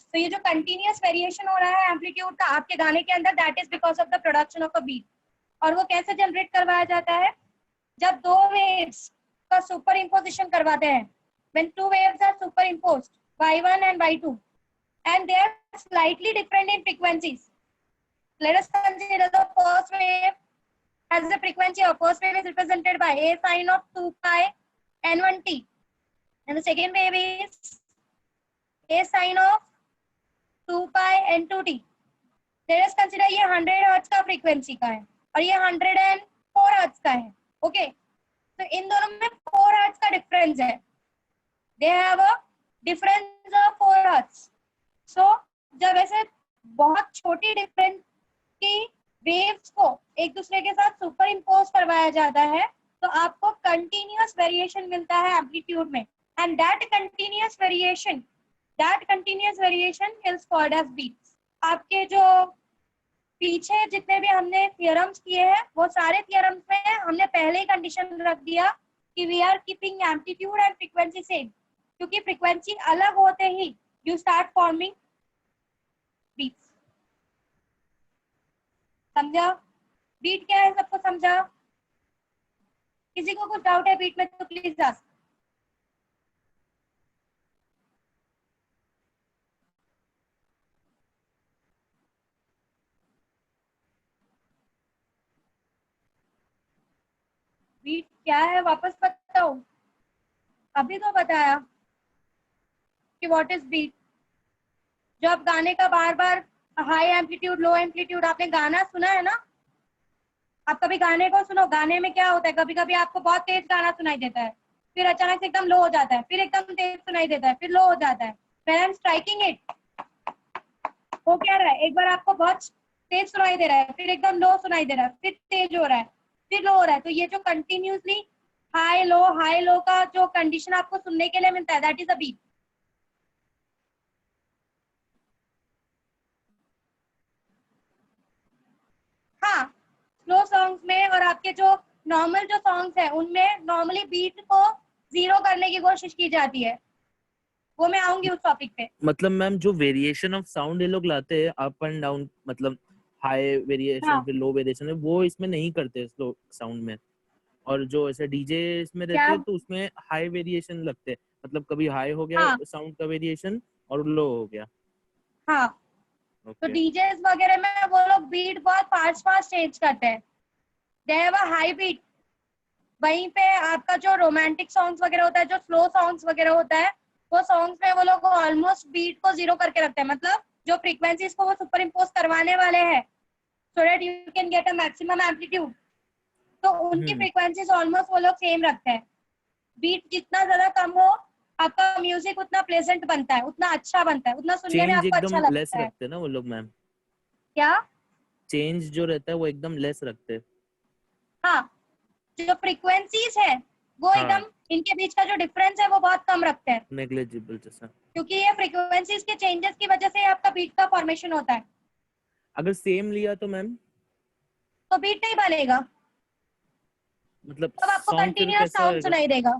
तो ये जो कंटिन्यूअस वेरिएशन हो रहा है एम्पलीट्यूड का आपके गाने के अंदर, that is because of the production of a beat. और वो कैसे जनरेट करवाया जाता है? जब दो वेव्स का सुपर इम्पोजिशन करवाते हैं, when two waves are superimposed, y1 and y2, and they are slightly different in frequencies. Let us consider the first wave has a frequency of first wave is represented by a sine of 2 pi n1t, and the second wave is a sine of 2 pi n2t. Let us consider ये 100 hertz का frequency का है और ये 104 hertz का है। Okay, तो इन दोनों में 4 हर्ट्ज का डिफरेंस है। They have a difference of 4 hertz. So जब ऐसे बहुत छोटी डिफरेंस की वेव्स को एक दूसरे के साथ सुपर इम्पोज करवाया जाता है तो आपको कंटिन्यूअस वेरिएशन मिलता है एम्पलीट्यूड में, and that continuous variation is called as beats. आपके जो पीछे जितने भी हमने थियरम्स किए हैं वो सारे थियरम्स में हमने पहले ही कंडीशन रख दिया कि we are keeping amplitude and frequency same, क्योंकि फ्रीक्वेंसी अलग होते ही यू स्टार्ट फॉर्मिंग बीट्स। समझा? बीट क्या है सबको समझा? किसी को कुछ डाउट है बीट में तो प्लीज आस्क। बीट क्या है वापस बताओ, अभी तो बताया कि व्हाट इज बीट। जो आप गाने का बार बार हाई एम्पलीट्यूड लो एम्पलीट्यूड, आपने गाना सुना है ना, आप कभी गाने को सुनो, गाने में क्या होता है, कभी कभी आपको बहुत तेज गाना सुनाई देता है, फिर अचानक से एकदम लो हो जाता है, फिर एकदम तेज सुनाई देता है, फिर लो हो जाता है। When I am striking it, वो क्या रहा है, एक बार आपको बहुत तेज सुनाई दे रहा है, फिर एकदम लो सुनाई दे रहा है, फिर तेज हो रहा है, फिर लो हो रहा है। तो ये जो कंटिन्यूसली हाई लो का जो कंडीशन आपको सुनने के लिए मिलता है, दैट इज अ बीट। हाँ, स्लो सॉन्ग्स में और आपके जो नॉर्मल जो सॉन्ग्स है उनमें नॉर्मली बीट को जीरो करने की कोशिश की जाती है, वो मैं आऊंगी उस टॉपिक पे। मतलब मैम जो वेरिएशन ऑफ साउंड ये लोग लाते हैं अप एंड डाउन, मतलब हाई वेरिएशन हाँ। फिर लो वेरिएशन है, वो इसमें नहीं करते स्लो साउंड में। और जो ऐसे डीजे इसमें रहते क्या? हैं तो उसमें हाई वेरिएशन लगते हैं, मतलब कभी हाई हो गया हाँ। साउंड का वेरिएशन और लो हो गया। हाँ, तो ओके। डीजेस वगैरह में वो लोग बीट बहुत फास्ट चेंज करते हैं, they have a high beat. वहीं पे आपका जो रोमांटिक सॉन्ग्स वगैरह होता है, जो स्लो सॉन्ग्स वगैरह होता है, वो सॉन्ग्स में वो लोग ऑलमोस्ट बीट को जीरो करके रखते हैं, मतलब जो फ्रीक्वेंसीज को वो सुपर इम्पोज करवाने वाले हैं so that you can get a maximum amplitude, तो उनकी फ्रीक्वेंसीज ऑलमोस्ट वो लोग सेम रखते हैं। बीट जितना ज्यादा कम हो आपका म्यूजिक उतना प्लेजेंट बनता है, उतना अच्छा बनता है, उतना सुनने में चेंज आपको अच्छा एकदम लेस लगता है। रखते हैं ना वो लोग मैम, क्या? चेंज जो रहता है वो एकदम लेस रखते हैं। हाँ, जो फ्रीक्वेंसीज है वो हाँ। एकदम इनके बीच का जो डिफरेंस है वो बहुत कम रखते हैं, नेग्लिजिबल जैसा। क्योंकि ये फ्रीक्वेंसीज के चेंजेस की वजह से आपका बीट का फॉर्मेशन होता है। अगर सेम लिया तो मैम तो बीट नहीं बनेगा, मतलब तब आपको सॉन्ग फिर कंटिन्यूअस कैसा साउंड होएगा? सुनाई देगा,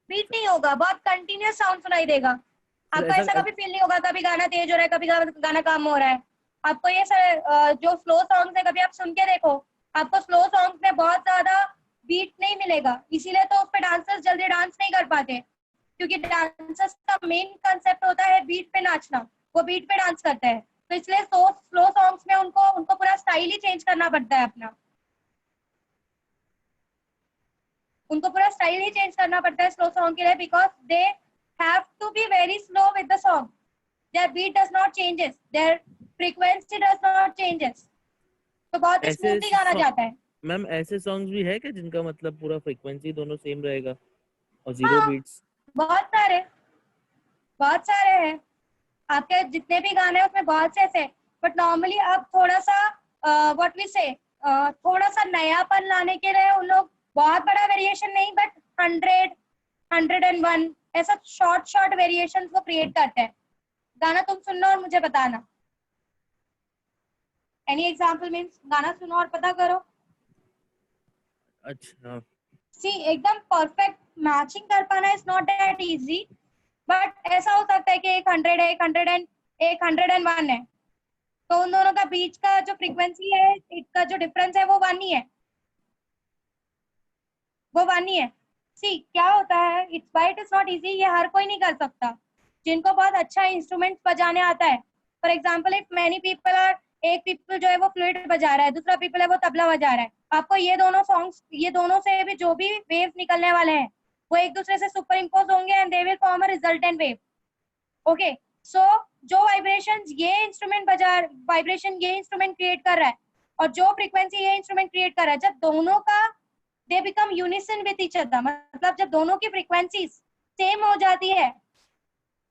बीट नहीं होगा, बहुत कंटिन्यूअस साउंड सुनाई देगा। आपको ऐसा- ऐसा कभी फील नहीं होगा कभी गाना तेज हो रहा है कभी गाना कम हो रहा है। आपको ये जो स्लो सॉन्ग्स है कभी आप सुन के देखो, आपको स्लो सॉन्ग्स में बहुत ज्यादा बीट नहीं मिलेगा, इसीलिए तो उस पे डांसर्स जल्दी डांस नहीं कर पाते, क्योंकि डांसर्स का मेन कंसेप्ट होता है बीट पे नाचना, वो बीट पे डांस करते हैं, तो इसलिए स्लो सॉन्ग्स में उनको पूरा स्टाइल ही चेंज करना पड़ता है अपना, उनको पूरा स्टाइल ही चेंज करना पड़ता है स्लो सॉन्ग के लिए, because they have to be very slow with the song, their beat does not changes, their frequency does not changes, तो बहुत ही ऐसे स्मूथली गाना जाता है। मैम ऐसे सॉन्ग्स भी है क्या जिनका मतलब पूरा फ्रीक्वेंसी दोनों सेम रहेगा और जीरो हाँ, बीट्स? बहुत सारे हैं, आपके जितने भी गाने हैं उसमें बहुत से ऐसे, बट नॉर्मली अब थोड़ा सा व्हाट वी से थोड़ा सा नयापन लाने के लिए उन लोग बहुत बड़ा वेरिएशन नहीं, बट 100, 101 ऐसा शॉर्ट वेरिएशंस वो क्रिएट करते हैं। गाना तुम सुनना और मुझे बताना। एनी एग्जांपल मींस गाना सुनो और पता करो। अच्छा सी एकदम परफेक्ट मैचिंग कर पाना is not that easy, but ऐसा हो सकता है कि एक 100 है, एक 101 है, तो उन दोनों का बीच का जो फ्रीक्वेंसी है, इसका जो डिफरेंस है वो 1 ही है, वो 1 ही है। सी क्या होता है, it's why it is not easy, ये हर कोई नहीं कर सकता जिनको बहुत अच्छा इंस्ट्रूमेंट बजाने आता है। For example if many people are, एक पीपल जो है वो फ्लूट बजा रहा है, दूसरा पीपल है वो तबला बजा रहा है, आपको ये दोनों सॉन्ग्स, ये दोनों से भी जो भी वेव्स निकलने वाले हैं वो एक दूसरे से सुपर इम्पोज होंगे and they will form a resultant wave. Okay, so जो वाइब्रेशन ये इंस्ट्रूमेंट क्रिएट कर रहा है और जो फ्रीक्वेंसी ये इंस्ट्रूमेंट क्रिएट कर रहा है, जब दोनों का they become unison with each other, मतलब जब दोनों की फ्रीक्वेंसी सेम हो जाती है,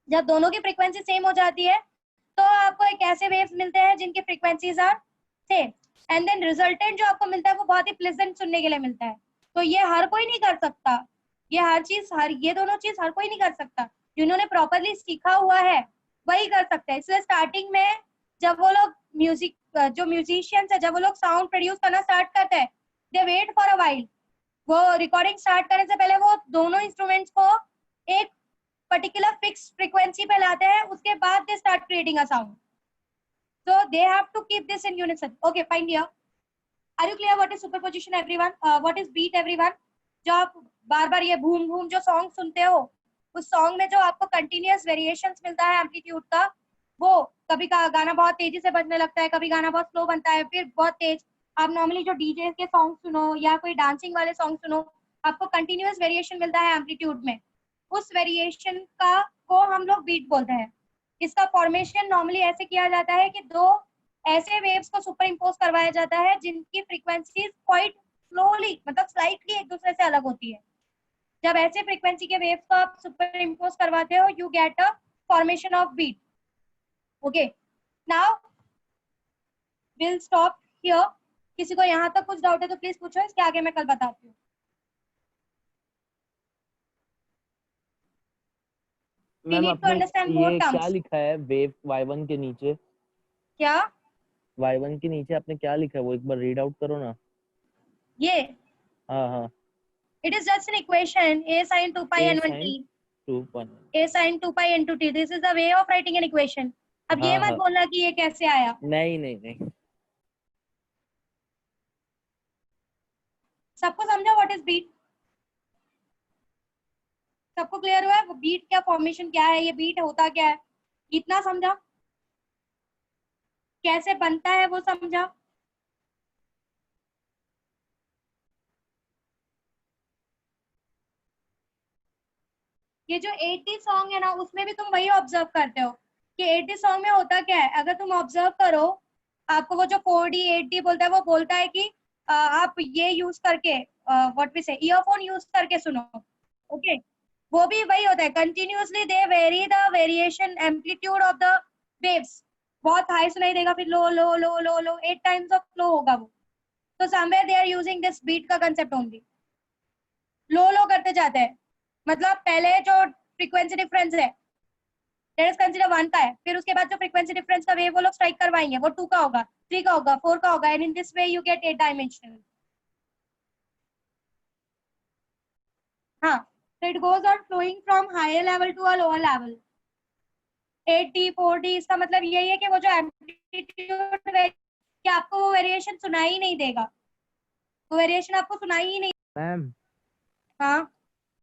जब दोनों की फ्रीक्वेंसी सेम हो जाती है तो आपको एक ऐसे वेव्स मिलते हैं जिनकी frequencies are same, and then resultant जो आपको मिलता है वो बहुत ही प्लेजेंट सुनने के लिए मिलता है। तो ये हर कोई नहीं कर सकता, ये दोनों चीज हर कोई नहीं कर सकता, जिन्होंने प्रॉपरली सीखा हुआ है वही कर सकता है। इसलिए स्टार्टिंग में जब वो लोग जो म्यूजिशियंस है, जब वो लोग साउंड प्रोड्यूस करना स्टार्ट करते हैं, दे वेट फॉर अ वाइल, वो रिकॉर्डिंग स्टार्ट करने से पहले वो दोनों इंस्ट्रूमेंट्स को एक पर्टिकुलर फिक्स फ्रीक्वेंसी पे लाते हैं, उसके बाद they start creating a sound, so they have to keep this in unison. Okay, fine dear, are you clear what is superposition everyone, what is beat everyone? जो आप बार बार ये भूम भूम जो सॉन्ग सुनते हो, उस सॉन्ग में जो आपको कंटिन्यूअस वेरिएशंस मिलता है एम्पलीट्यूड का, वो कभी का गाना बहुत तेजी से बजने लगता है, कभी गाना बहुत स्लो बनता है, फिर बहुत तेज। आप नॉर्मली जो डीजे के सॉन्ग सुनो या कोई डांसिंग वाले सॉन्ग सुनो, आपको कंटिन्यूअस वेरिएशन मिलता है एम्पलीट्यूड में, उस वेरिएशन का को हम लोग बीट बोलते हैं। इसका फॉर्मेशन नॉर्मली ऐसे किया जाता है कि दो ऐसे वेव्स को सुपर इम्पोज करवाया जाता है जिनकी फ्रीक्वेंसीज क्वाइट स्लोली, मतलब स्लाइटली एक दूसरे से अलग होती है। जब ऐसे फ्रीक्वेंसी के वेव्स को आप सुपर इम्पोज करवाते हो, you get a formation of beat. Okay, now will stop here. किसी को यहाँ तक कुछ डाउट है तो प्लीज पूछो, इसके आगे मैं कल बताती हूँ। We मैम need to आपने understand more ये क्या terms. लिखा है वेव y1 के नीचे? क्या y1 के नीचे आपने क्या लिखा है वो एक बार रीड आउट करो ना। ये? हाँ हाँ, It is just an equation, a sin 2 pi a n1 t, sin 2 a sin 2 pi n2 t. This is the way of writing an equation. अब ये हाँ मत हाँ, बोलना कि ये कैसे आया। नहीं नहीं नहीं, सबको समझा व्हाट इज बीट? सबको क्लियर हुआ है बीट क्या फॉर्मेशन क्या है, ये बीट होता क्या है, इतना समझा? कैसे बनता है वो समझा? ये जो 80 सॉन्ग है ना, उसमें भी तुम वही ऑब्जर्व करते हो कि 80 सॉन्ग में होता क्या है। अगर तुम ऑब्जर्व करो, आपको वो जो 4D 8D बोलता है, वो बोलता है कि आप ये यूज करके व्हाट वी से ईयरफोन यूज करके सुनो। ओके, वो भी वही होता है, continuously they very the variation amplitude of the waves. बहुत हाई सुनाई देगा, फिर लो लो लो लो लो, 8 टाइम्स ऑफ लो होगा वो। तो somewhere they are using this beat का कंसेप्ट ओनली। लो लो करते जाते हैं, मतलब पहले जो फ्रीक्वेंसी डिफरेंस है दैट इज कंसीडर 1 का है, फिर उसके बाद जो फ्रीक्वेंसी डिफरेंस का वेव वो लोग स्ट्राइक करवाएंगे, वो 2 का होगा, 3 का होगा, 4 का होगा, and in this way you get 8 dimensional. हाँ, so it goes on flowing from higher level to a lower level. 8D 4D इसका मतलब यही है कि वो जो एम्पलीट्यूड कि आपको वो वेरिएशन सुनाई नहीं देगा, वो वेरिएशन आपको सुनाई ही नहीं। मैम हाँ